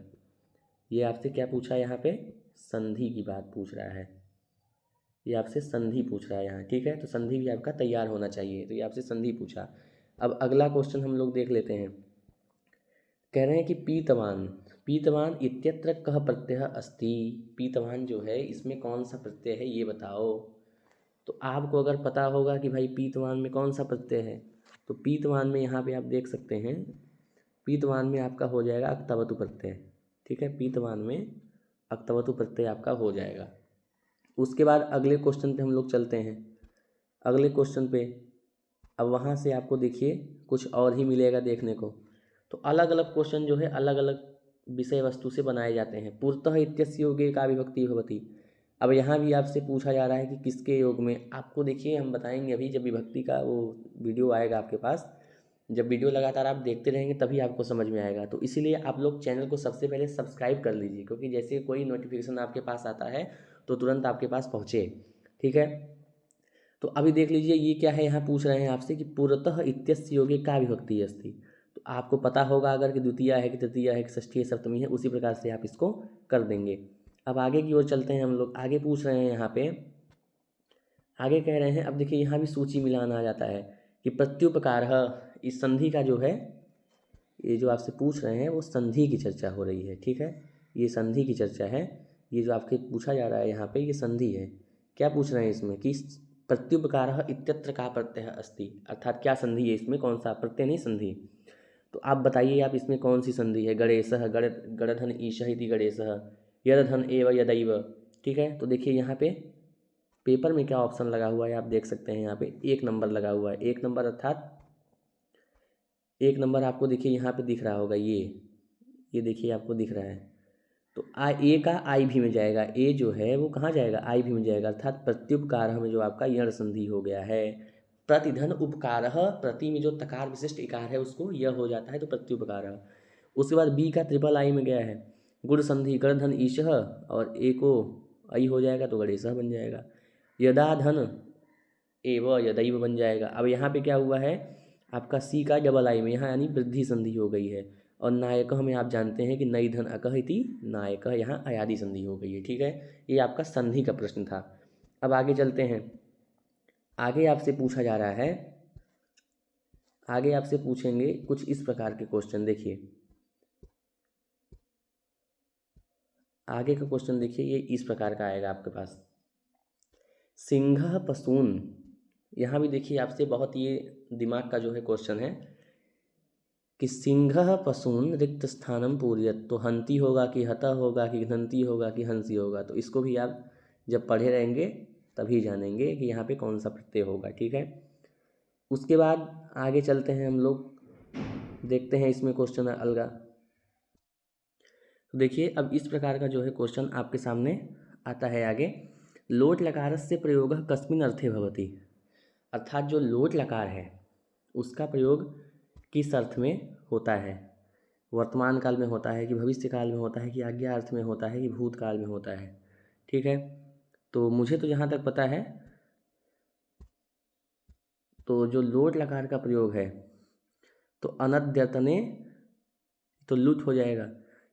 ये आपसे क्या पूछा, यहाँ पे संधि की बात पूछ रहा है, ये आपसे संधि पूछ रहा है यहाँ। ठीक है, तो संधि भी आपका तैयार होना चाहिए, तो ये आपसे संधि पूछा। अब अगला क्वेश्चन हम लोग देख लेते हैं। कह रहे हैं कि पीतवान इत्यत्र कह प्रत्यय अस्ति। पीतवान जो है इसमें कौन सा प्रत्यय है ये बताओ। तो आपको अगर पता होगा कि भाई पीतवान में कौन सा प्रत्यय है, तो पीतवान में यहाँ पे आप देख सकते हैं, पीतवान में आपका हो जाएगा अक्तवतु प्रत्यय। ठीक है, पीतवान में अक्तवतु प्रत्यय आपका हो जाएगा। उसके बाद अगले क्वेश्चन पे हम लोग चलते हैं। अगले क्वेश्चन पे अब वहाँ से आपको देखिए कुछ और ही मिलेगा देखने को। तो अलग अलग क्वेश्चन जो है अलग अलग विषय वस्तु से बनाए जाते हैं। पूर्तः इत्यस्य योगे का विभक्ति भवति। अब यहाँ भी आपसे पूछा जा रहा है कि किसके योग में, आपको देखिए हम बताएंगे अभी जब विभक्ति का वो वीडियो आएगा आपके पास, जब वीडियो लगातार आप देखते रहेंगे तभी आपको समझ में आएगा। तो इसीलिए आप लोग चैनल को सबसे पहले सब्सक्राइब कर लीजिए, क्योंकि जैसे कोई नोटिफिकेशन आपके पास आता है तो तुरंत आपके पास पहुँचे। ठीक है, तो अभी देख लीजिए ये क्या है, यहाँ पूछ रहे हैं आपसे कि पुरतः इत्यस्य योगे का विभक्ति अस्ति। तो आपको पता होगा अगर कि द्वितीया है कि तृतीया है कि षष्ठी है सप्तमी है, उसी प्रकार से आप इसको कर देंगे। अब आगे की ओर चलते हैं हम लोग। आगे पूछ रहे हैं यहाँ पे, आगे कह रहे हैं, अब देखिए यहाँ भी सूची मिलान आ जाता है कि प्रत्युपकार, इस संधि का जो है, ये जो आपसे पूछ रहे हैं वो संधि की चर्चा हो रही है। ठीक है, ये संधि की चर्चा है, ये जो आपके पूछा जा रहा है यहाँ पे ये संधि है। क्या पूछ रहे हैं इसमें कि प्रत्युपकार इत्यत्र का प्रत्यय अस्ति, अर्थात क्या संधि है इसमें, कौन सा प्रत्यय नहीं संधि। तो आप बताइए आप इसमें कौन सी संधि है। गणेशः गणधन ईशः इति गणेशः, यदधन एव यदैव। ठीक है, तो देखिए यहाँ पे पेपर में क्या ऑप्शन लगा हुआ है आप देख सकते हैं। यहाँ पे 1 नंबर लगा हुआ है। 1 नंबर अर्थात 1 नंबर आपको देखिए यहाँ पे दिख रहा होगा, ये देखिए आपको दिख रहा है। तो ए का आई भी में जाएगा, ए जो है वो कहाँ जाएगा, आई भी में जाएगा, अर्थात प्रत्युपकारः में जो आपका यण संधि हो गया है। प्रतिधन उपकारः, प्रति में जो तकार विशिष्ट इकार है उसको यह हो जाता है, तो प्रत्युपकारः। उसके बाद बी का ट्रिपल आई में गया है, गुण संधि गणधन ईशः, और ए को आई हो जाएगा तो गणेशः बन जाएगा। यदा धन एव यदैव बन जाएगा। अब यहाँ पे क्या हुआ है आपका सी का डबल आई में, यहाँ यानी वृद्धि संधि हो गई है। और नायकः में आप जानते हैं कि नई धन अकः इति नायकः, यहाँ अयादि संधि हो गई है। ठीक है, ये आपका संधि का प्रश्न था। अब आगे चलते हैं। आगे आपसे पूछा जा रहा है, आगे आपसे पूछेंगे कुछ इस प्रकार के क्वेश्चन। देखिए आगे का क्वेश्चन देखिए, ये इस प्रकार का आएगा आपके पास। सिंहः पशून्, यहाँ भी देखिए आपसे बहुत ये दिमाग का जो है क्वेश्चन है कि सिंहः पशून् रिक्त स्थानम पूरयत, तो हंती होगा कि हता होगा कि घ्नंती होगा कि हंसी होगा। तो इसको भी आप जब पढ़े रहेंगे तभी जानेंगे कि यहाँ पे कौन सा प्रत्यय होगा। ठीक है, उसके बाद आगे चलते हैं हम लोग, देखते हैं इसमें क्वेश्चन अलगा। तो देखिए अब इस प्रकार का जो है क्वेश्चन आपके सामने आता है आगे। लोट लकारस्य प्रयोगः कस्मिन् अर्थे भवति, अर्थात जो लोट लकार है उसका प्रयोग किस अर्थ में होता है। वर्तमान काल में होता है कि भविष्य काल में होता है कि आज्ञा अर्थ में होता है कि भूतकाल में होता है। ठीक है, तो मुझे तो जहाँ तक पता है तो जो लोट लकार का प्रयोग है तो अनद्यतने तो लुट हो जाएगा।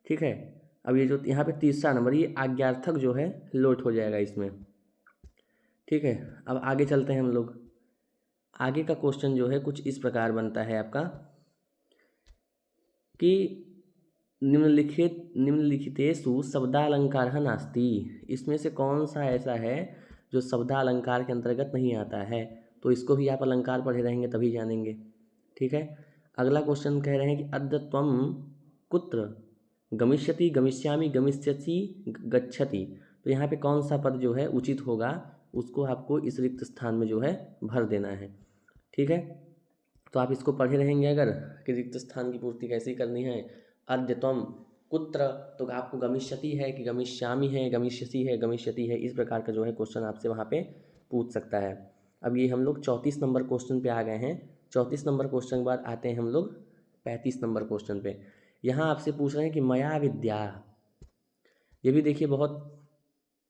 ठीक है, अब ये जो यहाँ पे तीसरा नंबर, ये आज्ञार्थक जो है लोट हो जाएगा इसमें। ठीक है, अब आगे चलते हैं हम लोग। आगे का क्वेश्चन जो है कुछ इस प्रकार बनता है आपका कि निम्नलिखितेषु शब्दालंकारः नास्ति, इसमें से कौन सा ऐसा है जो शब्दालंकार के अंतर्गत नहीं आता है। तो इसको भी आप अलंकार पढ़े रहेंगे तभी जानेंगे। ठीक है, अगला क्वेश्चन कह रहे हैं कि अद्य त्वं कुत्र गमिष्यति गमिष्यामि गमिष्यसि गच्छति, तो यहाँ पे कौन सा पद जो है उचित होगा उसको आपको इस रिक्त स्थान में जो है भर देना है। ठीक है, तो आप इसको पढ़े रहेंगे अगर कि रिक्त स्थान की पूर्ति कैसे करनी है। अद्य त्वं कुत्र, तो आपको गमिष्यति है कि गमिष्यामि है, गमिष्यसि है, गमिष्यति है, इस प्रकार का जो है क्वेश्चन आपसे वहाँ पे पूछ सकता है। अब ये हम लोग 34 नंबर क्वेश्चन पे आ गए हैं। 34 नंबर क्वेश्चन के बाद आते हैं हम लोग 35 नंबर क्वेश्चन पे। यहाँ आपसे पूछ रहे हैं कि मया विद्या, ये भी देखिए बहुत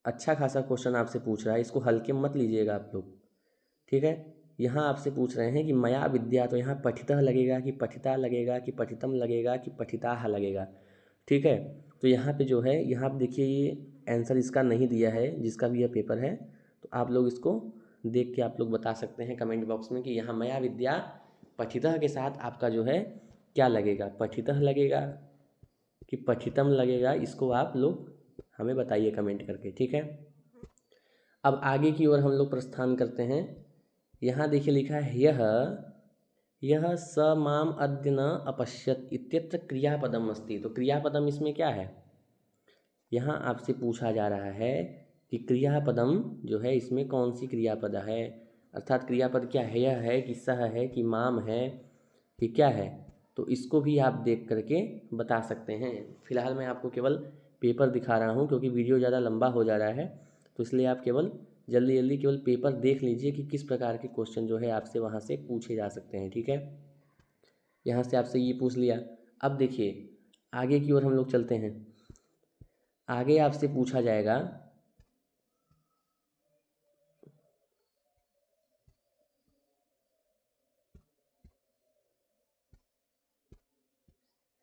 अच्छा खासा क्वेश्चन आपसे पूछ रहा है, इसको हल्के मत लीजिएगा आप लोग। ठीक है, यहाँ आपसे पूछ रहे हैं कि मया विद्या, तो यहाँ पठितः लगेगा कि पठिता लगेगा कि पठितम लगेगा कि पठिताः लगेगा। ठीक है, तो यहाँ पे जो है, यहाँ पे देखिए ये आंसर इसका नहीं दिया है जिसका भी यह पेपर है, तो आप लोग इसको देख के आप लोग बता सकते हैं कमेंट बॉक्स में कि यहाँ मया विद्या पठितः के साथ आपका जो है क्या लगेगा, पठितः लगेगा कि पठितम लगेगा, इसको आप लोग हमें बताइए कमेंट करके। ठीक है, अब आगे की ओर हम लोग प्रस्थान करते हैं। यहाँ देखिए लिखा है यह स माम अद्य न अपश्यत इत्यत्र क्रियापदम अस्ति, तो क्रियापदम इसमें क्या है, यहाँ आपसे पूछा जा रहा है कि क्रियापदम जो है इसमें कौन सी क्रियापद है, अर्थात क्रियापद क्या है, यह है कि सह है कि माम है कि क्या है। तो इसको भी आप देख करके बता सकते हैं। फिलहाल मैं आपको केवल पेपर दिखा रहा हूँ क्योंकि वीडियो ज़्यादा लंबा हो जा रहा है, तो इसलिए आप केवल जल्दी जल्दी केवल पेपर देख लीजिए कि किस प्रकार के क्वेश्चन जो है आपसे वहाँ से पूछे जा सकते हैं। ठीक है, यहाँ से आपसे ये पूछ लिया। अब देखिए आगे की ओर हम लोग चलते हैं। आगे आपसे पूछा जाएगा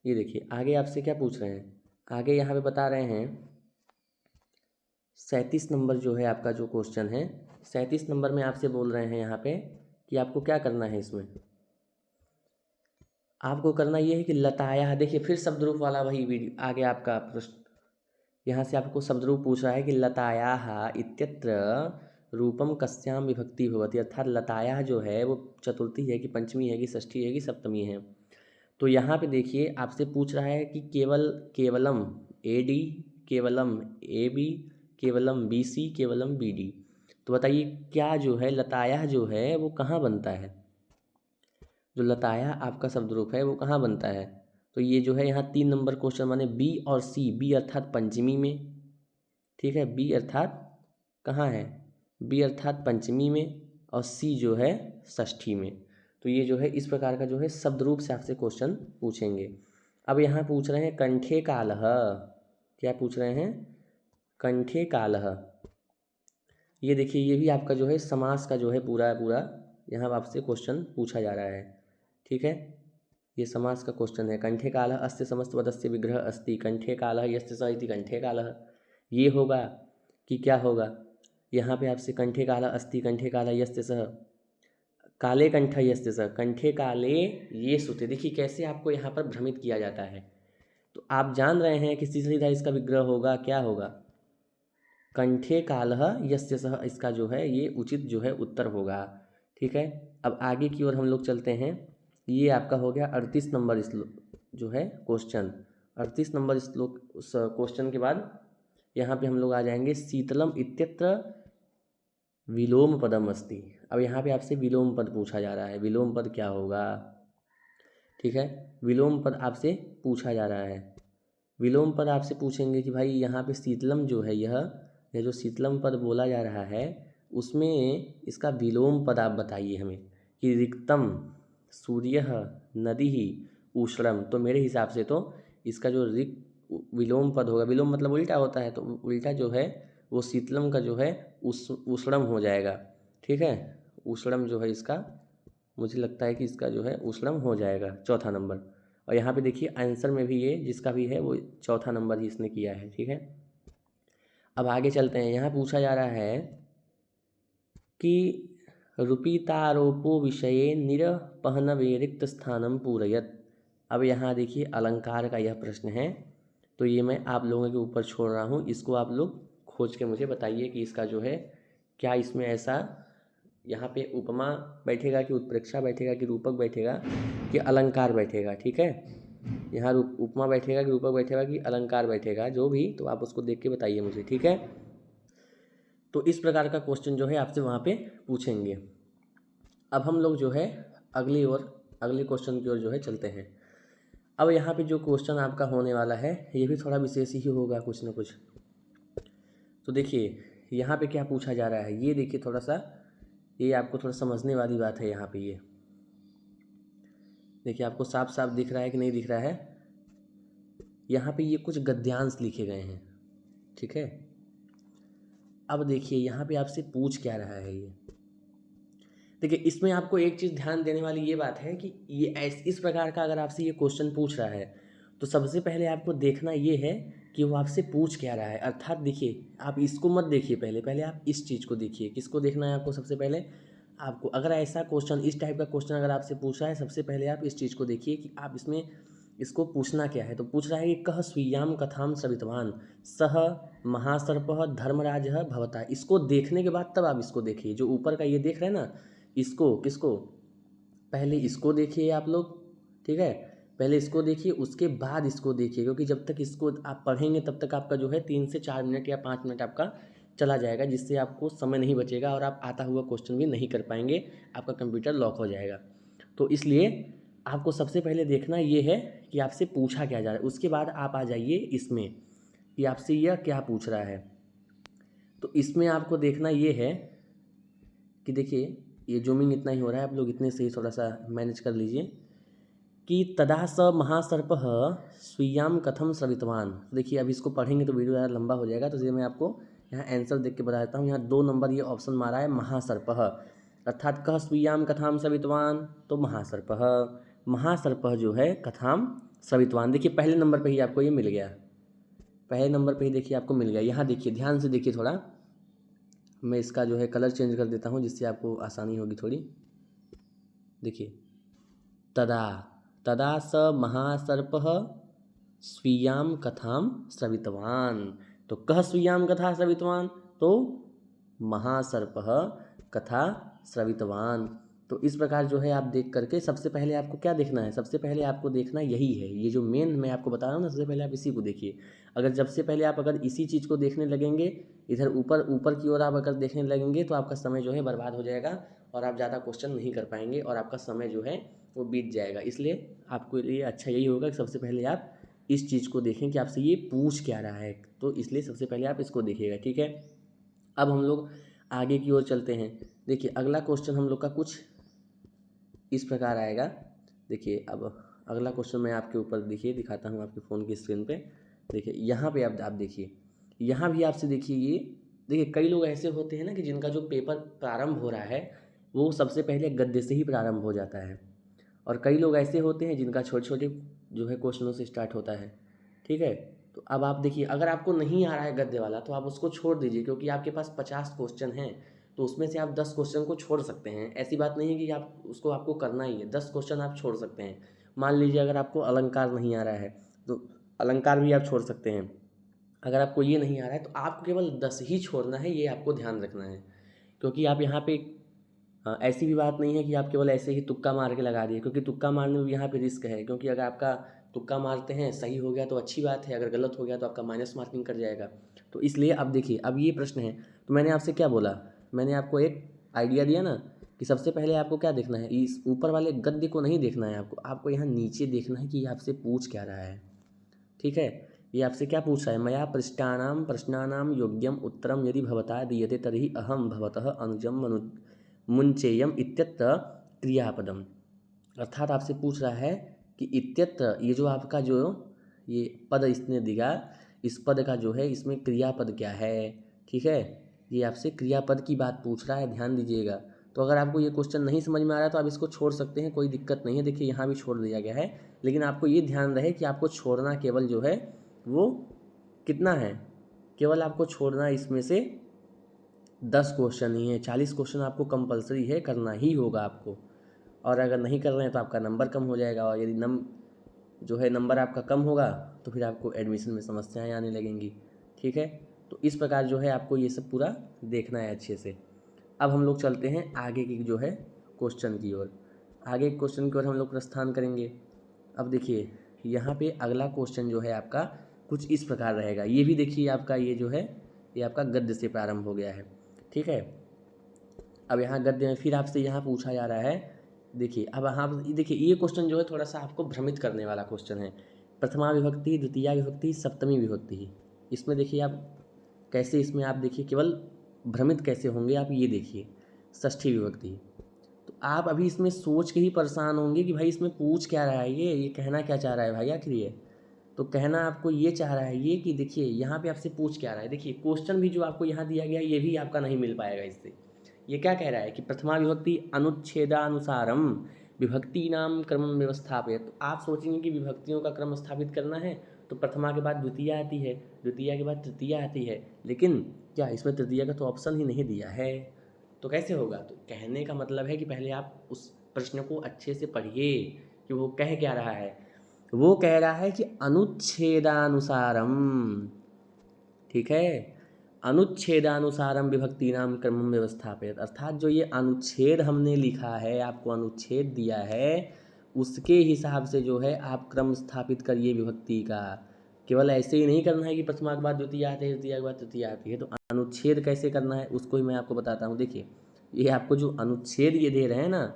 ये देखिए आगे आपसे क्या पूछ रहे हैं, आगे यहाँ पे बता रहे हैं 37 नंबर जो है आपका जो क्वेश्चन है, 37 नंबर में आपसे बोल रहे हैं यहाँ पे कि आपको क्या करना है। इसमें आपको करना ये है कि लताया, देखिए फिर शब्द रूप वाला वही वीडियो आगे आपका प्रश्न, यहाँ से आपको शब्द रूप पूछ रहा है कि लताया इत्यत्र रूपम कस्याम विभक्ति भवति, अर्थात लताया जो है वो चतुर्थी है कि पंचमी है कि षष्ठी है कि सप्तमी है। तो यहाँ पे देखिए आपसे पूछ रहा है कि केवलम AD, केवलम AB, केवलम BC, केवलम BD। तो बताइए क्या जो है लताया जो है वो कहाँ बनता है? जो लताया आपका शब्द रूप है वो कहाँ बनता है? तो ये जो है यहाँ 3 नंबर क्वेश्चन माने B और C, B अर्थात पंचमी में, ठीक है, B अर्थात कहाँ है? B अर्थात पंचमी में, और C जो है षष्ठी में। तो ये जो है इस प्रकार का जो है शब्द रूप से आपसे क्वेश्चन पूछेंगे। अब यहाँ पूछ रहे हैं कंठे कालः, क्या पूछ रहे हैं? कंठे कालः। ये देखिए ये भी आपका जो है समास का जो है पूरा पूरा यहाँ आपसे क्वेश्चन पूछा जा रहा है, ठीक है। ये समास का क्वेश्चन है। कंठे कालः अस्य समस्त पदस्य विग्रह अस्ति, कंठे कालः यस्य स इति कंठे कालः। ये होगा कि क्या होगा? यहाँ पे आपसे कंठे कालः अस्ति, कंठे कालः यस्य सः, काले कंठ यस्य सः, कंठे काले ये सुते। देखिए कैसे आपको यहाँ पर भ्रमित किया जाता है। तो आप जान रहे हैं कि सीधा इसका विग्रह होगा, क्या होगा? कंठे कालः यस्य सः, इसका जो है ये उचित जो है उत्तर होगा, ठीक है। अब आगे की ओर हम लोग चलते हैं। ये आपका हो गया 38 नंबर श्लोक जो है क्वेश्चन। 38 नंबर श्लोक उस क्वेश्चन के बाद यहाँ पे हम लोग आ जाएंगे शीतलम इत्यत्र विलोम पदम अस्ति। अब यहाँ पे आपसे विलोम पद पूछा जा रहा है। विलोम पद क्या होगा, ठीक है। विलोम पद आपसे पूछा जा रहा है। विलोम पद आपसे पूछेंगे कि भाई यहाँ पे शीतलम जो है यह जो शीतलम पद बोला जा रहा है उसमें इसका विलोम पद आप बताइए हमें कि रिक्तम सूर्य नदी ही उष्णम। तो मेरे हिसाब से तो इसका जो विलोम पद होगा, विलोम मतलब उल्टा होता है, तो उल्टा जो है वो शीतलम का जो है उष्णम हो जाएगा, ठीक है। उष्णम जो है इसका मुझे लगता है कि इसका जो है उष्णम हो जाएगा, चौथा नंबर। और यहाँ पे देखिए आंसर में भी ये जिसका भी है वो चौथा नंबर ही इसने किया है, ठीक है। अब आगे चलते हैं। यहाँ पूछा जा रहा है कि रूपितारोपो विषये निरपहनवे रिक्त स्थानम पूरयत। अब यहाँ देखिए अलंकार का यह प्रश्न है, तो ये मैं आप लोगों के ऊपर छोड़ रहा हूँ। इसको आप लोग खोज के मुझे बताइए कि इसका जो है क्या इसमें ऐसा यहाँ पे उपमा बैठेगा कि उत्प्रेक्षा बैठेगा कि रूपक बैठेगा कि अलंकार बैठेगा, ठीक है। यहाँ उपमा बैठेगा कि रूपक बैठेगा कि अलंकार बैठेगा, जो भी, तो आप उसको देख के बताइए मुझे, ठीक है। तो इस प्रकार का क्वेश्चन जो है आपसे वहाँ पे पूछेंगे। अब हम लोग जो है अगले क्वेश्चन की ओर जो है चलते हैं। अब यहाँ पे जो क्वेश्चन आपका होने वाला है ये भी थोड़ा विशेष ही होगा कुछ ना कुछ। तो देखिए यहाँ पे क्या पूछा जा रहा है, ये देखिए थोड़ा सा, ये आपको थोड़ा समझने वाली बात है। यहाँ पे ये देखिए आपको साफ साफ दिख रहा है कि नहीं दिख रहा है? यहाँ पे ये कुछ गद्यांश लिखे गए हैं, ठीक है। अब देखिए यहाँ पे आपसे पूछ क्या रहा है ये। देखिए इसमें आपको एक चीज़ ध्यान देने वाली ये बात है कि ये इस प्रकार का अगर आपसे ये क्वेश्चन पूछ रहा है तो सबसे पहले आपको देखना ये है कि वो आपसे पूछ क्या रहा है। अर्थात देखिए आप इसको मत देखिए, पहले आप इस चीज़ को देखिए। किसको देखना है आपको? सबसे पहले आपको अगर ऐसा क्वेश्चन, इस टाइप का क्वेश्चन अगर आपसे पूछा है, सबसे पहले आप इस चीज़ को देखिए कि आप इसमें इसको पूछना क्या है। तो पूछ रहा है कि कह स्वीयाम कथाम सवितवान सह महासर्पः धर्मराजः भवता। इसको देखने के बाद तब आप इसको देखिए। जो ऊपर का ये देख रहे हैं ना, इसको, किसको? पहले इसको देखिए आप लोग, ठीक है। पहले इसको देखिए, उसके बाद इसको देखिए, क्योंकि जब तक इसको आप पढ़ेंगे तब तक आपका जो है 3 से 4 मिनट या 5 मिनट आपका चला जाएगा, जिससे आपको समय नहीं बचेगा और आप आता हुआ क्वेश्चन भी नहीं कर पाएंगे, आपका कंप्यूटर लॉक हो जाएगा। तो इसलिए आपको सबसे पहले देखना ये है कि आपसे पूछा क्या जा रहा है। उसके बाद आप आ जाइए इसमें कि आपसे यह क्या पूछ रहा है। तो इसमें आपको देखना ये है कि देखिए ये जूमिंग इतना ही हो रहा है, आप लोग इतने से ही थोड़ा सा मैनेज कर लीजिए कि तदा स महासर्पः स्वीयाम कथम स्रवितवान। देखिए अब इसको पढ़ेंगे तो वीडियो ज़्यादा लंबा हो जाएगा, तो इसलिए मैं आपको यहाँ आंसर देख के बता देता हूँ। यहाँ 2 नंबर ये ऑप्शन मारा है महासर्पः, अर्थात कह स्वीयाम कथाम स्रवितवान, तो महासर्पः। महासर्पः जो है कथाम स्रवितवान, देखिए पहले नंबर पर ही आपको ये मिल गया, पहले नंबर पर ही देखिए आपको मिल गया। यहाँ देखिए ध्यान से देखिए थोड़ा, मैं इसका जो है कलर चेंज कर देता हूँ जिससे आपको आसानी होगी थोड़ी। देखिए तदा तदा स महासर्पः स्वीयाम कथाम स्रवितवान। तो कह स्वीयाम कथा स्रवितवान, तो महासर्पः कथा स्रवितवान। तो इस प्रकार जो है आप देख करके सबसे पहले आपको क्या देखना है, सबसे पहले आपको देखना यही है, ये जो मेन मैं आपको बता रहा हूँ ना, सबसे पहले आप इसी को देखिए। अगर जब से पहले आप अगर इसी चीज़ को देखने लगेंगे, इधर ऊपर ऊपर की ओर आप अगर देखने लगेंगे, तो आपका समय जो है बर्बाद हो जाएगा और आप ज़्यादा क्वेश्चन नहीं कर पाएंगे और आपका समय जो है वो बीत जाएगा। इसलिए आपको लिए अच्छा यही होगा कि सबसे पहले आप इस चीज़ को देखें कि आपसे ये पूछ क्या रहा है, तो इसलिए सबसे पहले आप इसको देखिएगा, ठीक है। अब हम लोग आगे की ओर चलते हैं। देखिए अगला क्वेश्चन हम लोग का कुछ इस प्रकार आएगा। देखिए अब अगला क्वेश्चन मैं आपके ऊपर दिखाता हूँ आपके फ़ोन की स्क्रीन पे। देखिए यहाँ पे आप देखिए, यहाँ भी आपसे देखिए ये देखिए कई लोग ऐसे होते हैं ना कि जिनका जो पेपर प्रारंभ हो रहा है वो सबसे पहले गद्य से ही प्रारंभ हो जाता है, और कई लोग ऐसे होते हैं जिनका छोटे छोटे जो है क्वेश्चनों से स्टार्ट होता है, ठीक है। तो अब आप देखिए अगर आपको नहीं आ रहा है गद्य वाला तो आप उसको छोड़ दीजिए, क्योंकि आपके पास 50 क्वेश्चन हैं, तो उसमें से आप 10 क्वेश्चन को छोड़ सकते हैं। ऐसी बात नहीं है कि आप उसको आपको करना ही है, 10 क्वेश्चन आप छोड़ सकते हैं। मान लीजिए अगर आपको अलंकार नहीं आ रहा है तो अलंकार भी आप छोड़ सकते हैं। अगर आपको ये नहीं आ रहा है तो आपको केवल 10 ही छोड़ना है, ये आपको ध्यान रखना है। क्योंकि आप यहाँ पे ऐसी भी बात नहीं है कि आप केवल ऐसे ही तुक्का मार के लगा दिए, क्योंकि तुक्का मारने में भी यहाँ पे रिस्क है। क्योंकि अगर आपका तुक्का मारते हैं सही हो गया तो अच्छी बात है, अगर गलत हो गया तो आपका माइनस मार्किंग कर जाएगा। तो इसलिए अब देखिए अब ये प्रश्न है, तो मैंने आपसे क्या बोला, मैंने आपको एक आइडिया दिया ना कि सबसे पहले आपको क्या देखना है, इस ऊपर वाले गद्य को नहीं देखना है, आपको यहाँ नीचे देखना है कि ये आपसे पूछ क्या रहा है, ठीक है। ये आपसे क्या पूछ रहा है, मया पृष्ठानां प्रश्नानां योग्यम उत्तरम यदि भवता दीयते तर्हि अहम भवतः अनुजम मुंचेयम इत्यत्र क्रियापदम। अर्थात आपसे पूछ रहा है कि इत्यत्र ये जो आपका जो ये पद इसने दिया, इस पद का जो है इसमें क्रियापद क्या है, ठीक है। ये आपसे क्रियापद की बात पूछ रहा है, ध्यान दीजिएगा। तो अगर आपको ये क्वेश्चन नहीं समझ में आ रहा है तो आप इसको छोड़ सकते हैं, कोई दिक्कत नहीं है। देखिए यहाँ भी छोड़ दिया गया है, लेकिन आपको ये ध्यान रहे कि आपको छोड़ना केवल जो है वो कितना है, केवल आपको छोड़ना इसमें से 10 क्वेश्चन ही है। 40 क्वेश्चन आपको कंपलसरी है, करना ही होगा आपको। और अगर नहीं कर रहे हैं तो आपका नंबर कम हो जाएगा, और यदि जो है नंबर आपका कम होगा तो फिर आपको एडमिशन में समस्याएं आने लगेंगी, ठीक है। तो इस प्रकार जो है आपको ये सब पूरा देखना है अच्छे से। अब हम लोग चलते हैं आगे की जो है क्वेश्चन की ओर। आगे क्वेश्चन की ओर हम लोग प्रस्थान करेंगे। अब देखिए यहाँ पे अगला क्वेश्चन जो है आपका कुछ इस प्रकार रहेगा। ये भी देखिए आपका ये जो है ये आपका गद्य से प्रारंभ हो गया है, ठीक है। अब यहाँ गद्य में फिर आपसे यहाँ पूछा जा रहा है, देखिए अब हाँ देखिए ये क्वेश्चन जो है थोड़ा सा आपको भ्रमित करने वाला क्वेश्चन है। प्रथमा विभक्ति, द्वितीया विभक्ति, सप्तमी विभक्ति, इसमें देखिए आप कैसे, इसमें आप देखिए केवल भ्रमित कैसे होंगे आप ये देखिए। षष्ठी विभक्ति, तो आप अभी इसमें सोच के ही परेशान होंगे कि भाई इसमें पूछ क्या रहा है, ये कहना क्या चाह रहा है भाई आखिर ये। तो कहना आपको ये चाह रहा है ये कि देखिए यहाँ पे आपसे पूछ क्या रहा है। देखिए क्वेश्चन भी जो आपको यहाँ दिया गया ये भी आपका नहीं मिल पाएगा इससे। ये क्या कह रहा है कि प्रथमा विभक्ति अनुच्छेदानुसारम विभक्ति नाम क्रम व्यवस्थापित। तो आप सोचेंगे कि विभक्तियों का क्रम स्थापित करना है तो प्रथमा के बाद द्वितीय आती है, द्वितीय के बाद तृतीय आती है, लेकिन क्या इसमें तृतीय का तो ऑप्शन ही नहीं दिया है, तो कैसे होगा। तो कहने का मतलब है कि पहले आप उस प्रश्न को अच्छे से पढ़िए कि वो कह क्या रहा है। वो कह रहा है कि अनुच्छेदानुसारम, ठीक है, अनुच्छेदानुसारम विभक्ति नाम क्रमम व्यवस्थापित। अर्थात जो ये अनुच्छेद हमने लिखा है, आपको अनुच्छेद दिया है, उसके हिसाब से जो है आप क्रम स्थापित करिए विभक्ति का। केवल ऐसे ही नहीं करना है कि प्रथमा के बाद द्वितीय आती है, द्वितीय के बाद तृतीय आती है। तो अनुच्छेद कैसे करना है उसको ही मैं आपको बताता हूँ। देखिए ये आपको जो अनुच्छेद ये दे रहे हैं ना,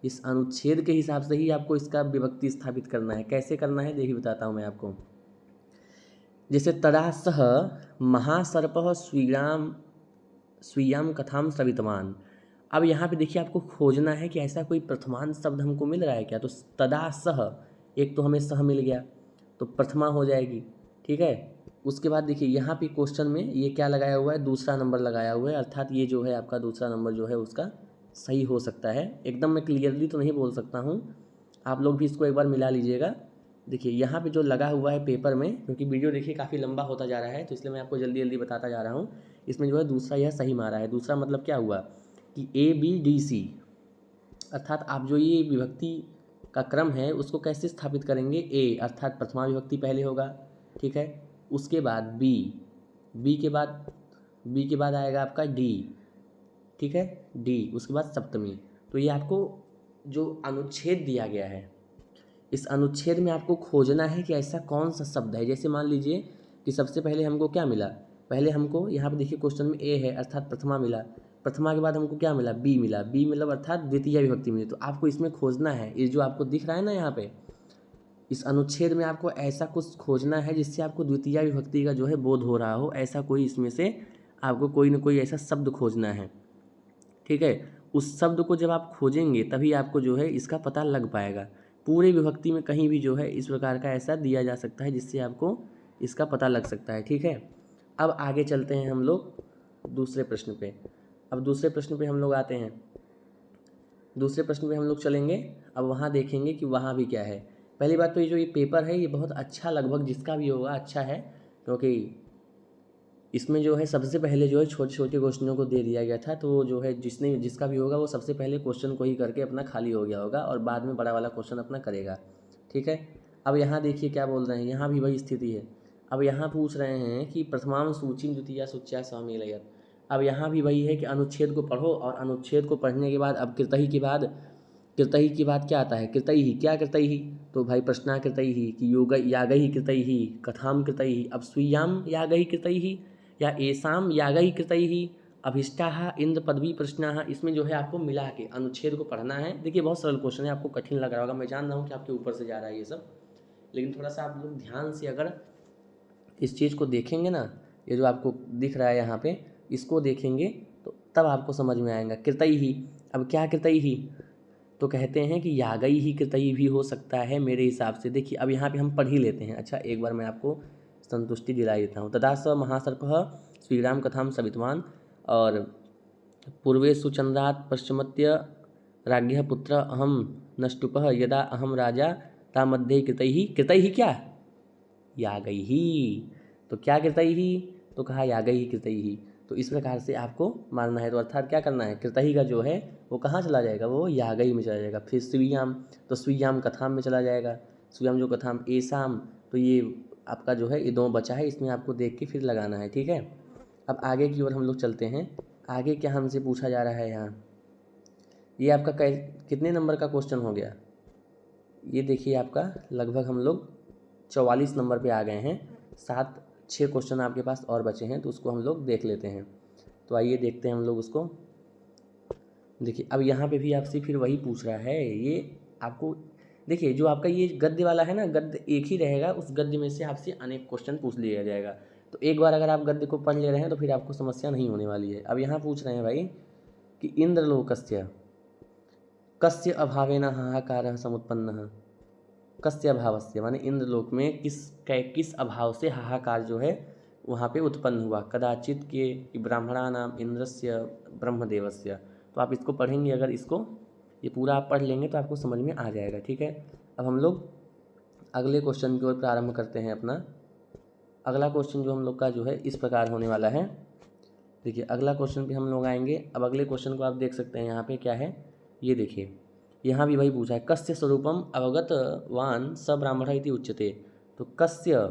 इस अनुच्छेद के हिसाब से ही आपको इसका विभक्ति स्थापित करना है। कैसे करना है देखिए बताता हूँ मैं आपको। जैसे तदा सह महासर्पः स्वीयां कथां श्रवितवान। अब यहाँ पे देखिए आपको खोजना है कि ऐसा कोई प्रथमान शब्द हमको मिल रहा है क्या। तो तदा सह, एक तो हमें सह मिल गया तो प्रथमा हो जाएगी, ठीक है। उसके बाद देखिए यहाँ पे क्वेश्चन में ये क्या लगाया हुआ है, दूसरा नंबर लगाया हुआ है, अर्थात ये जो है आपका दूसरा नंबर जो है उसका सही हो सकता है। एकदम मैं क्लियरली तो नहीं बोल सकता हूँ, आप लोग भी इसको एक बार मिला लीजिएगा। देखिए यहाँ पे जो लगा हुआ है पेपर में, क्योंकि वीडियो देखिए काफ़ी लंबा होता जा रहा है तो इसलिए मैं आपको जल्दी जल्दी बताता जा रहा हूँ। इसमें जो है दूसरा यह सही मारा है। दूसरा मतलब क्या हुआ कि ABDC, अर्थात आप जो ये विभक्ति का क्रम है उसको कैसे स्थापित करेंगे। A अर्थात प्रथमा विभक्ति पहले होगा, ठीक है। उसके बाद B के बाद आएगा आपका D, ठीक है, D, उसके बाद सप्तमी। तो ये आपको जो अनुच्छेद दिया गया है, इस अनुच्छेद में आपको खोजना है कि ऐसा कौन सा शब्द है। जैसे मान लीजिए कि सबसे पहले हमको क्या मिला, पहले हमको यहाँ पे देखिए क्वेश्चन में ए है अर्थात प्रथमा मिला, प्रथमा के बाद हमको क्या मिला, बी मिला, बी मतलब अर्थात द्वितीय विभक्ति मिली। तो आपको इसमें खोजना है, ये जो आपको दिख रहा है ना यहाँ पे, इस अनुच्छेद में आपको ऐसा कुछ खोजना है जिससे आपको द्वितीय विभक्ति का जो है बोध हो रहा हो, ऐसा कोई इसमें से आपको कोई ना कोई ऐसा शब्द खोजना है। ठीक है, उस शब्द को जब आप खोजेंगे तभी आपको जो है इसका पता लग पाएगा। पूरे विभक्ति में कहीं भी जो है इस प्रकार का ऐसा दिया जा सकता है जिससे आपको इसका पता लग सकता है। ठीक है, अब आगे चलते हैं हम लोग दूसरे प्रश्न पे। अब दूसरे प्रश्न पे हम लोग आते हैं, दूसरे प्रश्न पे हम लोग चलेंगे। अब वहाँ देखेंगे कि वहाँ भी क्या है। पहली बात तो ये जो ये पेपर है ये बहुत अच्छा, लगभग जिसका भी होगा अच्छा है, क्योंकि इसमें जो है सबसे पहले जो है छोटे छोटे क्वेश्चनों को दे दिया गया था। तो वो जो है जिसका भी होगा वो सबसे पहले क्वेश्चन को ही करके अपना खाली हो गया होगा और बाद में बड़ा वाला क्वेश्चन अपना करेगा। ठीक है, अब यहाँ देखिए क्या बोल रहे हैं, यहाँ भी वही स्थिति है। अब यहाँ पूछ रहे हैं कि प्रथमाम सूचिम द्वितीया सूच्या स्वामीलयत। अब यहाँ भी वही है कि अनुच्छेद को पढ़ो, और अनुच्छेद को पढ़ने के बाद अब कृतहि के बाद क्या आता है, कृतई ही। क्या कृतई ही, तो भाई प्रश्ना कृतई ही कि योग यागई कृतई ही, कथाम कृतई ही। अब स्वीयाम यागई कृतई ही या एसाम यागई कृतई ही, अभिष्टा इंद्र पदवी प्रश्ना, इसमें जो है आपको मिला के अनुच्छेद को पढ़ना है। देखिए बहुत सरल क्वेश्चन है, आपको कठिन लग रहा होगा, मैं जान रहा हूँ कि आपके ऊपर से जा रहा है ये सब, लेकिन थोड़ा सा आप लोग ध्यान से अगर इस चीज़ को देखेंगे ना, ये जो आपको दिख रहा है यहाँ पे, इसको देखेंगे तो तब आपको समझ में आएगा। कृतई ही, अब क्या कृतई ही, तो कहते हैं कि यागई ही कृतई भी हो सकता है मेरे हिसाब से। देखिए अब यहाँ पे हम पढ़ ही लेते हैं। अच्छा एक बार मैं आपको संतुष्टि दिला देता हूँ। तदा स महासर्पः श्रीराम कथाम सवितवान, और पूर्वेषु चंद्रात् पश्चिमत्य राज्ञः पुत्र अहम नष्टुपः यदा अहम राजा ता मध्ये कृतई ही क्या, यागई ही। तो क्या कृतई ही, तो कहा यागई ही कृतई ही। तो इस प्रकार से आपको मानना है। तो अर्थात क्या करना है, कृतई का जो है वो कहाँ चला जाएगा, वो यागई में चला जाएगा। फिर स्वीयाम, तो स्वीयाम कथाम में चला जाएगा। स्वीयाम जो कथाम, एसाम, तो ये आपका जो है ये दो बचा है, इसमें आपको देख के फिर लगाना है। ठीक है, अब आगे की ओर हम लोग चलते हैं। आगे क्या हमसे पूछा जा रहा है यहाँ, ये आपका कितने नंबर का क्वेश्चन हो गया, ये देखिए आपका लगभग हम लोग 44 नंबर पे आ गए हैं। 6 क्वेश्चन आपके पास और बचे हैं, तो उसको हम लोग देख लेते हैं। तो आइए देखते हैं हम लोग उसको। देखिए अब यहाँ पे भी आपसे फिर वही पूछ रहा है। ये आपको देखिए जो आपका ये गद्य वाला है ना, गद्य एक ही रहेगा, उस गद्य में से आपसे अनेक क्वेश्चन पूछ लिया जाएगा। तो एक बार अगर आप गद्य को पढ़ ले रहे हैं तो फिर आपको समस्या नहीं होने वाली है। अब यहाँ पूछ रहे हैं भाई कि इंद्रलोकस्य कस्य अभावेन हाहाकारः समुत्पन्नः। कस्य अभावस्य माने इंद्रलोक में किस अभाव से हाहाकार जो है वहाँ पे उत्पन्न हुआ। कदाचित के ब्राह्मणा नाम इंद्रस्य ब्रह्मदेवस्य। तो आप इसको पढ़ेंगे, अगर इसको ये पूरा आप पढ़ लेंगे तो आपको समझ में आ जाएगा। ठीक है, अब हम लोग अगले क्वेश्चन की ओर प्रारंभ करते हैं अपना। अगला क्वेश्चन जो हम लोग का जो है इस प्रकार होने वाला है। देखिए अगला क्वेश्चन पे हम लोग आएंगे। अब अगले क्वेश्चन को आप देख सकते हैं यहाँ पे क्या है, ये देखिए यहाँ भी वही पूछा है, कस्य स्वरूपम अवगतवान स ब्राह्मण इति उच्यते। तो कस्य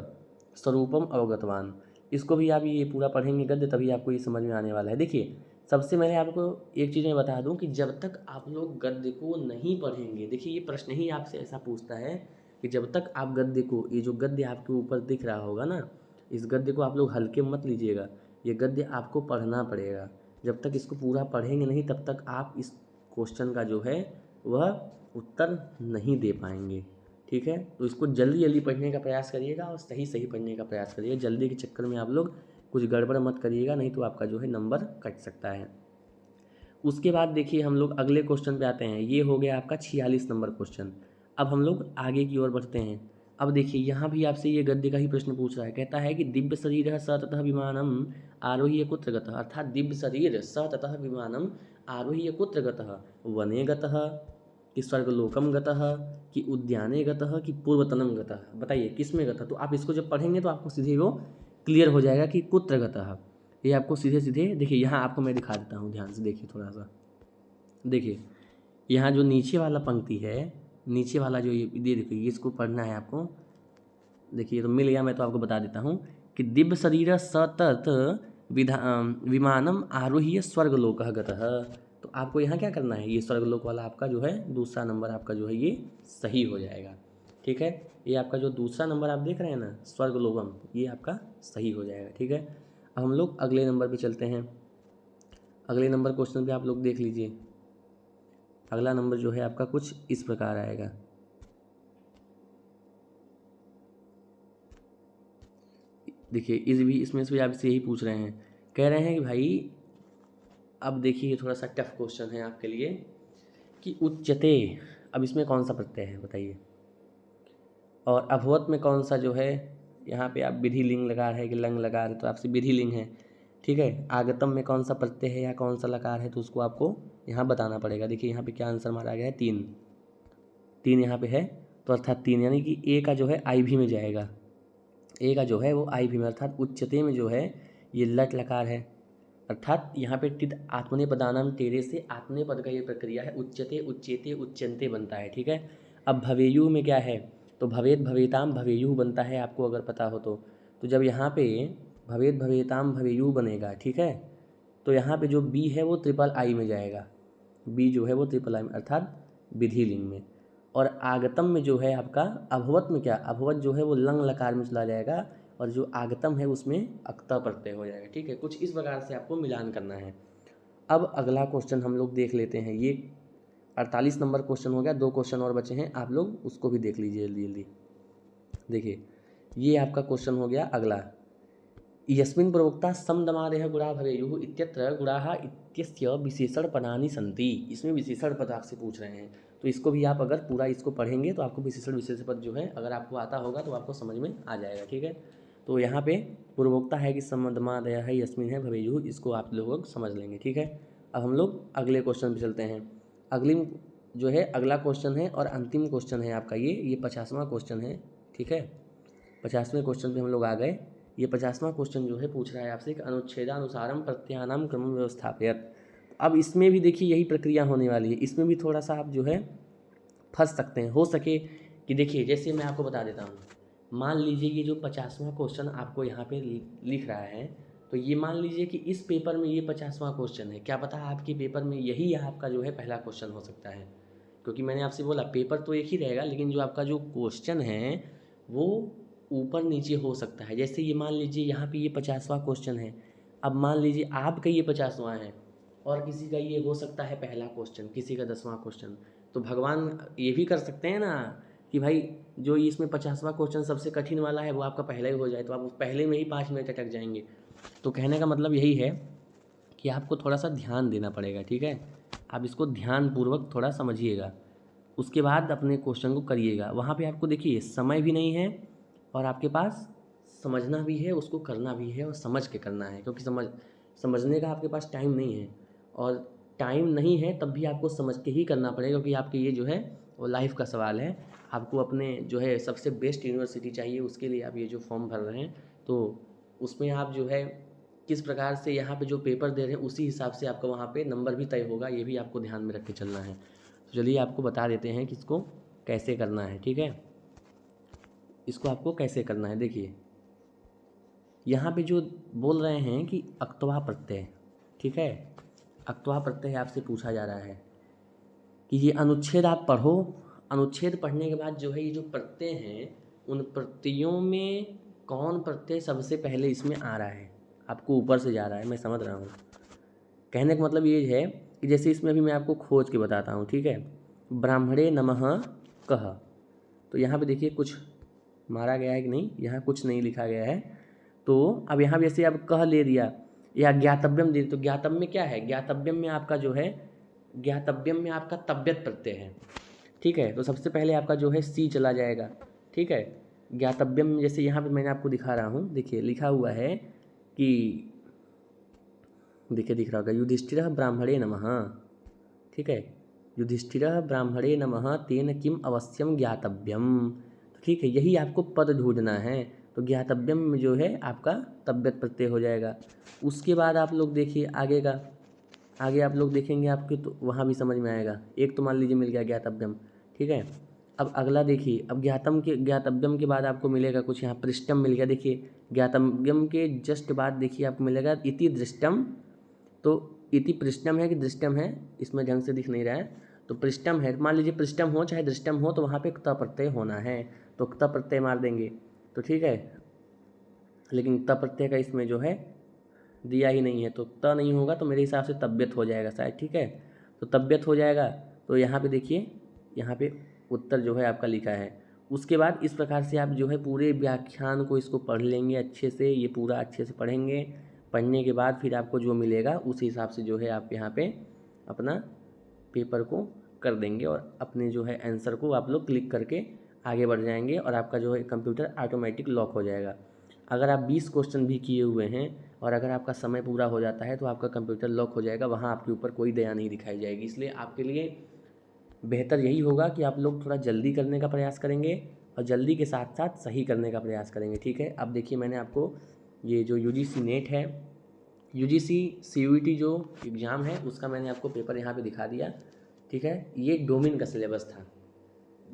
स्वरूपम अवगतवान, इसको भी आप ये पूरा पढ़ेंगे गद्य, तभी आपको ये समझ में आने वाला है। देखिए सबसे पहले आपको एक चीज़ मैं बता दूं कि जब तक आप लोग गद्य को नहीं पढ़ेंगे, देखिए ये प्रश्न ही आपसे ऐसा पूछता है कि जब तक आप गद्य को, ये जो गद्य आपके ऊपर दिख रहा होगा ना, इस गद्य को आप लोग हल्के मत लीजिएगा, ये गद्य आपको पढ़ना पड़ेगा। जब तक इसको पूरा पढ़ेंगे नहीं तब तक आप इस क्वेश्चन का जो है वह उत्तर नहीं दे पाएंगे। ठीक है, तो इसको जल्दी जल्दी पढ़ने का प्रयास करिएगा और सही सही पढ़ने का प्रयास करिएगा। जल्दी के चक्कर में आप लोग कुछ गड़बड़ मत करिएगा, नहीं तो आपका जो है नंबर कट सकता है। उसके बाद देखिए हम लोग अगले क्वेश्चन पे आते हैं। ये हो गया आपका 46 नंबर क्वेश्चन। अब हम लोग आगे की ओर बढ़ते हैं। अब देखिए यहाँ भी आपसे ये गद्य का ही प्रश्न पूछ रहा है। कहता है कि दिव्य शरीर स ततः विमानम आरोह्य कुत्र गतः, अर्थात दिव्य शरीर स ततः विमानम आरोह्य कुत्र गतः, वने गतः कि स्वर्गलोकम गतः कि उद्याने गतः कि पूर्वतनम गतः। बताइए किस में गतः। तो आप इसको जब पढ़ेंगे तो आपको सीधे वो क्लियर हो जाएगा कि कुत्र गतः। ये आपको सीधे सीधे देखिए, यहाँ आपको मैं दिखा देता हूँ, ध्यान से देखिए थोड़ा सा। देखिए यहाँ जो नीचे वाला पंक्ति है, नीचे वाला जो ये देखिए, इसको पढ़ना है आपको। देखिए तो मिल गया, मैं तो आपको बता देता हूँ कि दिव्य शरीर सतत विमानम आरोह्य स्वर्गलोकः गतः। तो आपको यहाँ क्या करना है, ये स्वर्गलोक वाला आपका जो है दूसरा नंबर आपका जो है ये सही हो जाएगा। ठीक है, ये आपका जो दूसरा नंबर आप देख रहे हैं ना स्वर्गलोकम, ये आपका सही हो जाएगा। ठीक है, अब हम लोग अगले नंबर पे चलते हैं। अगले नंबर क्वेश्चन पे आप लोग देख लीजिए। अगला नंबर जो है आपका कुछ इस प्रकार आएगा। देखिए इसमें से भी आपसे यही पूछ रहे हैं, कह रहे हैं कि भाई अब देखिए थोड़ा सा टफ क्वेश्चन है आपके लिए कि उच्चते, अब इसमें कौन सा प्रत्यय है बताइए, और अभवत में कौन सा जो है, यहाँ पे आप विधि लिंग लगा रहे हैं कि लंग लगा रहे तो आपसे विधि लिंग है। ठीक है, आगतम में कौन सा प्रत्यय है या कौन सा लकार है तो उसको आपको यहाँ बताना पड़ेगा। देखिए यहाँ पे क्या आंसर मारा गया है, 3 3 यहाँ पे है, तो अर्थात 3 यानी कि ए का जो है आई भी में जाएगा, ए का जो है वो आई भी में, अर्थात उच्चते में जो है ये लट लकार है। अर्थात यहाँ पे टिद आत्मने पदानाम टेरे से आत्मने पद का ये प्रक्रिया है, उच्चते उच्चेते उच्चन्ते बनता है। ठीक है, अब भवेयु में क्या है, तो भवेद भवेताम भवेयु बनता है, आपको अगर पता हो तो जब यहाँ पे भवेद भवेताम भवेयु बनेगा, ठीक है, तो यहाँ पे जो बी है वो ट्रिपल आई में जाएगा, बी जो है वो ट्रिपल आई में अर्थात विधि लिंग में। और आगतम में जो है आपका अभवत में क्या, अभवत जो है वो लंग लकार में चला जाएगा, और जो आगतम है उसमें अक्ता प्रत्यय हो जाएगा। ठीक है, कुछ इस प्रकार से आपको मिलान करना है। अब अगला क्वेश्चन हम लोग देख लेते हैं, ये 48 नंबर क्वेश्चन हो गया, 2 क्वेश्चन और बचे हैं, आप लोग उसको भी देख लीजिए जल्दी जल्दी। देखिए ये आपका क्वेश्चन हो गया अगला, यस्मिन् प्रवक्ता समदमादयः गुणा भवेयुः इत्यत्र गुणाः इत्यस्य विशेषण पदानि सन्ति, इसमें विशेषण पद आपसे पूछ रहे हैं, तो इसको भी आप अगर पूरा इसको पढ़ेंगे तो आपको विशेषण पद जो है अगर आपको आता होगा तो आपको समझ में आ जाएगा। ठीक है, तो यहाँ पे पूर्वोक्ता है कि समदमादयः है, यस्मिन् है भवेयुः, इसको आप लोग समझ लेंगे। ठीक है, अब हम लोग अगले क्वेश्चन पे चलते हैं। अगली जो है अगला क्वेश्चन है और अंतिम क्वेश्चन है आपका ये 50वां क्वेश्चन है। ठीक है, 50वें क्वेश्चन पे हम लोग आ गए। ये 50वां क्वेश्चन जो है पूछ रहा है आपसे कि अनुच्छेदानुसारम प्रत्ययानाम क्रम व्यवस्थापयत। अब इसमें भी देखिए यही प्रक्रिया होने वाली है, इसमें भी थोड़ा सा आप जो है फंस सकते हैं, हो सके कि देखिए जैसे मैं आपको बता देता हूँ, मान लीजिए ये जो 50वां क्वेश्चन आपको यहाँ पे लिख रहा है, तो ये मान लीजिए कि इस पेपर में ये 50वां क्वेश्चन है, क्या पता आपके पेपर में यही आपका जो है पहला क्वेश्चन हो सकता है, क्योंकि मैंने आपसे बोला पेपर तो एक ही रहेगा, लेकिन जो आपका जो क्वेश्चन है वो ऊपर नीचे हो सकता है। जैसे ये मान लीजिए यहाँ पे ये 50वां क्वेश्चन है, अब मान लीजिए आपका ये 50वां है और किसी का ये हो सकता है पहला क्वेश्चन, किसी का 10वां क्वेश्चन, तो भगवान ये भी कर सकते हैं ना कि भाई जो इसमें 50वां क्वेश्चन सबसे कठिन वाला है वो आपका पहला ही हो जाए, तो आप उस पहले में ही 5 मिनट अटक जाएंगे। तो कहने का मतलब यही है कि आपको थोड़ा सा ध्यान देना पड़ेगा। ठीक है, आप इसको ध्यानपूर्वक थोड़ा समझिएगा, उसके बाद अपने क्वेश्चन को करिएगा। वहाँ पे आपको देखिए समय भी नहीं है और आपके पास समझना भी है, उसको करना भी है और समझ के करना है, क्योंकि समझने का आपके पास टाइम नहीं है, और टाइम नहीं है तब भी आपको समझ के ही करना पड़ेगा, क्योंकि आपके ये जो है वो लाइफ का सवाल है। आपको अपने जो है सबसे बेस्ट यूनिवर्सिटी चाहिए, उसके लिए आप ये जो फॉर्म भर रहे हैं, तो उसमें आप जो है किस प्रकार से यहाँ पे जो पेपर दे रहे हैं उसी हिसाब से आपका वहाँ पे नंबर भी तय होगा, ये भी आपको ध्यान में रख के चलना है। तो चलिए आपको बता देते हैं कि इसको कैसे करना है। ठीक है, इसको आपको कैसे करना है, देखिए यहाँ पे जो बोल रहे हैं कि अक्तवा प्रत्यय, ठीक है, अक्तवा प्रत्यय आपसे पूछा जा रहा है कि ये अनुच्छेद आप पढ़ो, अनुच्छेद पढ़ने के बाद जो है ये जो प्रत्यय हैं उन प्रत्ययों में कौन प्रत्यय सबसे पहले इसमें आ रहा है, आपको ऊपर से जा रहा है, मैं समझ रहा हूँ। कहने का मतलब ये है कि जैसे इसमें अभी मैं आपको खोज के बताता हूँ। ठीक है, ब्राह्मणे नमः कह, तो यहाँ पे देखिए कुछ मारा गया है कि नहीं, यहाँ कुछ नहीं लिखा गया है, तो अब यहाँ जैसे अब कह ले दिया या ज्ञातव्यम दे, तो ज्ञातव्य में क्या है, ज्ञातव्यम में आपका जो है ज्ञातव्यम में आपका तव्यत प्रत्यय है। ठीक है, तो सबसे पहले आपका जो है सी चला जाएगा। ठीक है, ज्ञातव्यम में जैसे यहाँ पे मैंने आपको दिखा रहा हूँ, देखिए लिखा हुआ है कि देखिए दिख रहा होगा युधिष्ठिरः ब्राह्मणे नमः। ठीक है, युधिष्ठिरः ब्राह्मणे नमः तेन किम अवश्यम ज्ञातव्यम, तो ठीक है यही आपको पद ढूंढना है, तो ज्ञातव्यम में जो है आपका तव्यत प्रत्यय हो जाएगा। उसके बाद आप लोग देखिए आगे का, आगे आप लोग देखेंगे आपके तो वहाँ भी समझ में आएगा। एक तो मान लीजिए मिल गया ज्ञातव्यम। ठीक है, अब अगला देखिए, अब ज्ञातव्यम के बाद आपको मिलेगा कुछ यहाँ पृष्ठम मिल गया। देखिए ज्ञातव्यम के जस्ट बाद देखिए आपको मिलेगा इति दृष्टम, तो इति पृष्ठम है कि दृष्टम है, इसमें ढंग से दिख नहीं रहा है, तो पृष्ठम है, मान लीजिए पृष्ठम हो चाहे दृष्टम हो, तो वहाँ पे क्त प्रत्यय होना है, तो क्त प्रत्यय मार देंगे तो ठीक है। लेकिन क्त प्रत्यय का इसमें जो है दिया ही नहीं है, तो त नहीं होगा तो मेरे हिसाब से तबियत हो जाएगा शायद, ठीक है। तो तबियत हो जाएगा, तो यहाँ पे देखिए, यहाँ पे उत्तर जो है आपका लिखा है। उसके बाद इस प्रकार से आप जो है पूरे व्याख्यान को इसको पढ़ लेंगे अच्छे से, ये पूरा अच्छे से पढ़ेंगे। पढ़ने के बाद फिर आपको जो मिलेगा उस हिसाब से जो है आप यहाँ पे अपना पेपर को कर देंगे और अपने जो है आंसर को आप लोग क्लिक करके आगे बढ़ जाएंगे और आपका जो है कंप्यूटर ऑटोमेटिक लॉक हो जाएगा। अगर आप 20 क्वेश्चन भी किए हुए हैं और अगर आपका समय पूरा हो जाता है तो आपका कंप्यूटर लॉक हो जाएगा, वहाँ आपके ऊपर कोई दया नहीं दिखाई जाएगी। इसलिए आपके लिए बेहतर यही होगा कि आप लोग थोड़ा जल्दी करने का प्रयास करेंगे और जल्दी के साथ साथ सही करने का प्रयास करेंगे, ठीक है। अब देखिए, मैंने आपको ये जो यूजीसी नेट है, यूजीसी सीयूईटी जो एग्ज़ाम है उसका मैंने आपको पेपर यहाँ पे दिखा दिया, ठीक है। ये डोमेन का सिलेबस था।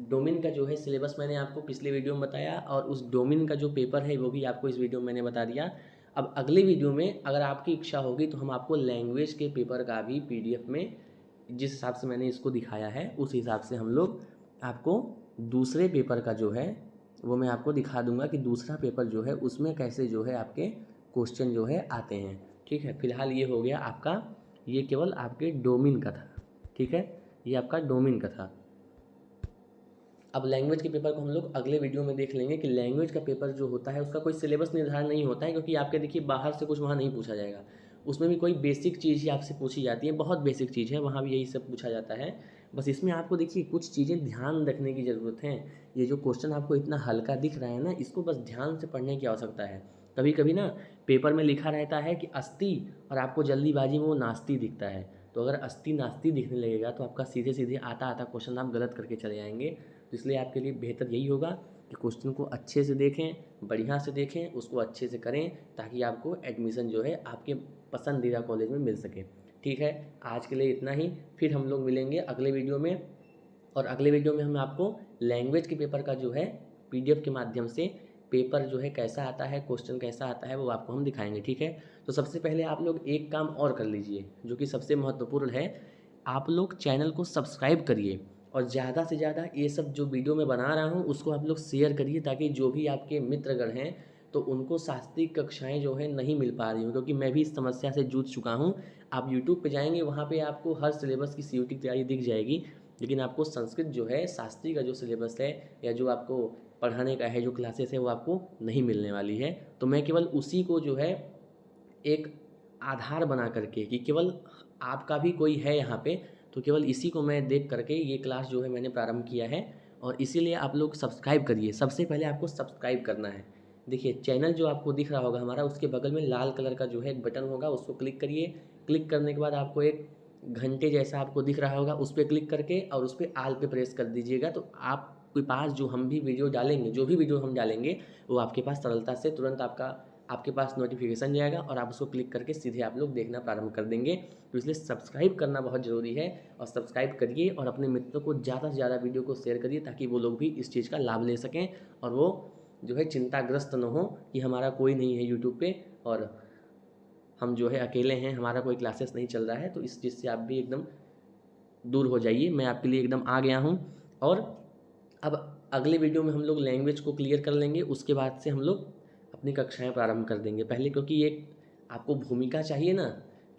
डोमेन का जो है सिलेबस मैंने आपको पिछले वीडियो में बताया और उस डोमेन का जो पेपर है वो भी आपको इस वीडियो में मैंने बता दिया। अब अगले वीडियो में अगर आपकी इच्छा होगी तो हम आपको लैंग्वेज के पेपर का भी पीडीएफ में, जिस हिसाब से मैंने इसको दिखाया है उस हिसाब से हम लोग आपको दूसरे पेपर का जो है वो मैं आपको दिखा दूंगा कि दूसरा पेपर जो है उसमें कैसे जो है आपके क्वेश्चन जो है आते हैं, ठीक है। फिलहाल ये हो गया आपका, ये केवल आपके डोमेन का था, ठीक है, ये आपका डोमेन का था। अब लैंग्वेज के पेपर को हम लोग अगले वीडियो में देख लेंगे कि लैंग्वेज का पेपर जो होता है उसका कोई सिलेबस निर्धारण नहीं होता है, क्योंकि आपके देखिए बाहर से कुछ वहाँ नहीं पूछा जाएगा, उसमें भी कोई बेसिक चीज़ ही आपसे पूछी जाती है, बहुत बेसिक चीज़ है, वहाँ भी यही सब पूछा जाता है। बस इसमें आपको देखिए कुछ चीज़ें ध्यान रखने की ज़रूरत है। ये जो क्वेश्चन आपको इतना हल्का दिख रहा है ना, इसको बस ध्यान से पढ़ने की आवश्यकता है। कभी कभी ना पेपर में लिखा रहता है कि अस्ति और आपको जल्दीबाजी में वो नास्ती दिखता है, तो अगर अस्ति नास्ती दिखने लगेगा तो आपका सीधे सीधे आता आता क्वेश्चन आप गलत करके चले जाएंगे। तो इसलिए आपके लिए बेहतर यही होगा कि क्वेश्चन को अच्छे से देखें, बढ़िया से देखें, उसको अच्छे से करें, ताकि आपको एडमिशन जो है आपके पसंदीदा कॉलेज में मिल सके, ठीक है। आज के लिए इतना ही, फिर हम लोग मिलेंगे अगले वीडियो में और अगले वीडियो में हम आपको लैंग्वेज के पेपर का जो है पीडीएफ के माध्यम से पेपर जो है कैसा आता है, क्वेश्चन कैसा आता है वो आपको हम दिखाएंगे, ठीक है। तो सबसे पहले आप लोग एक काम और कर लीजिए जो कि सबसे महत्वपूर्ण है, आप लोग चैनल को सब्सक्राइब करिए और ज़्यादा से ज़्यादा ये सब जो वीडियो मैं बना रहा हूँ उसको आप लोग शेयर करिए, ताकि जो भी आपके मित्रगण हैं तो उनको शास्त्रीय कक्षाएं जो है नहीं मिल पा रही हूँ, क्योंकि मैं भी इस समस्या से जूझ चुका हूँ। आप यूट्यूब पे जाएंगे, वहाँ पे आपको हर सिलेबस की सीयूटी की तैयारी दिख जाएगी, लेकिन आपको संस्कृत जो है शास्त्री का जो सिलेबस है या जो आपको पढ़ाने का है जो क्लासेस है वो आपको नहीं मिलने वाली है। तो मैं केवल उसी को जो है एक आधार बना करके कि केवल आपका भी कोई है यहाँ पे, तो केवल इसी को मैं देख करके ये क्लास जो है मैंने प्रारंभ किया है। और इसीलिए आप लोग सब्सक्राइब करिए, सबसे पहले आपको सब्सक्राइब करना है। देखिए चैनल जो आपको दिख रहा होगा हमारा, उसके बगल में लाल कलर का जो है एक बटन होगा, उसको क्लिक करिए। क्लिक करने के बाद आपको एक घंटे जैसा आपको दिख रहा होगा, उस पर क्लिक करके और उस पर आल पे प्रेस कर दीजिएगा, तो आपके पास जो हम भी वीडियो डालेंगे, जो भी वीडियो हम डालेंगे वो आपके पास सरलता से तुरंत आपके पास नोटिफिकेशन जाएगा और आप उसको क्लिक करके सीधे आप लोग देखना प्रारंभ कर देंगे। तो इसलिए सब्सक्राइब करना बहुत ज़रूरी है और सब्सक्राइब करिए और अपने मित्रों को ज़्यादा से ज़्यादा वीडियो को शेयर करिए, ताकि वो लोग भी इस चीज़ का लाभ ले सकें और वो जो है चिंताग्रस्त न हो कि हमारा कोई नहीं है यूट्यूब पे और हम जो है अकेले हैं, हमारा कोई क्लासेस नहीं चल रहा है। तो इस चीज़ से आप भी एकदम दूर हो जाइए, मैं आपके लिए एकदम आ गया हूँ। और अब अगले वीडियो में हम लोग लैंग्वेज को क्लियर कर लेंगे, उसके बाद से हम लोग अपनी कक्षाएं प्रारंभ कर देंगे। पहले क्योंकि ये आपको भूमिका चाहिए ना,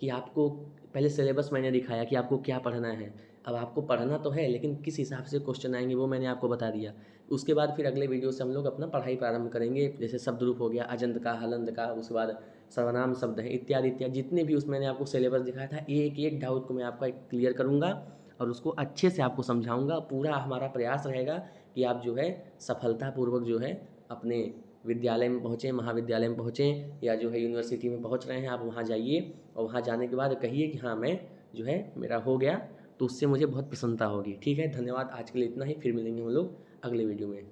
कि आपको पहले सिलेबस मैंने दिखाया कि आपको क्या पढ़ना है, अब आपको पढ़ना तो है लेकिन किस हिसाब से क्वेश्चन आएंगे वो मैंने आपको बता दिया। उसके बाद फिर अगले वीडियो से हम लोग अपना पढ़ाई प्रारंभ करेंगे, जैसे शब्द रूप हो गया, अजंत का, हलंत का, उसके बाद सर्वनाम शब्द है इत्यादि इत्यादि, जितने भी उसमें मैंने आपको सिलेबस दिखाया था, एक एक डाउट को मैं आपका क्लियर करूँगा और उसको अच्छे से आपको समझाऊँगा। पूरा हमारा प्रयास रहेगा कि आप जो है सफलतापूर्वक जो है अपने विद्यालय में पहुँचें, महाविद्यालय में पहुँचें, या जो है यूनिवर्सिटी में पहुँच रहे हैं आप वहाँ जाइए और वहाँ जाने के बाद कहिए कि हाँ मैं जो है मेरा हो गया, तो उससे मुझे बहुत प्रसन्नता होगी, ठीक है। धन्यवाद, आज के लिए इतना ही, फिर मिलेंगे हम लोग अगले वीडियो में।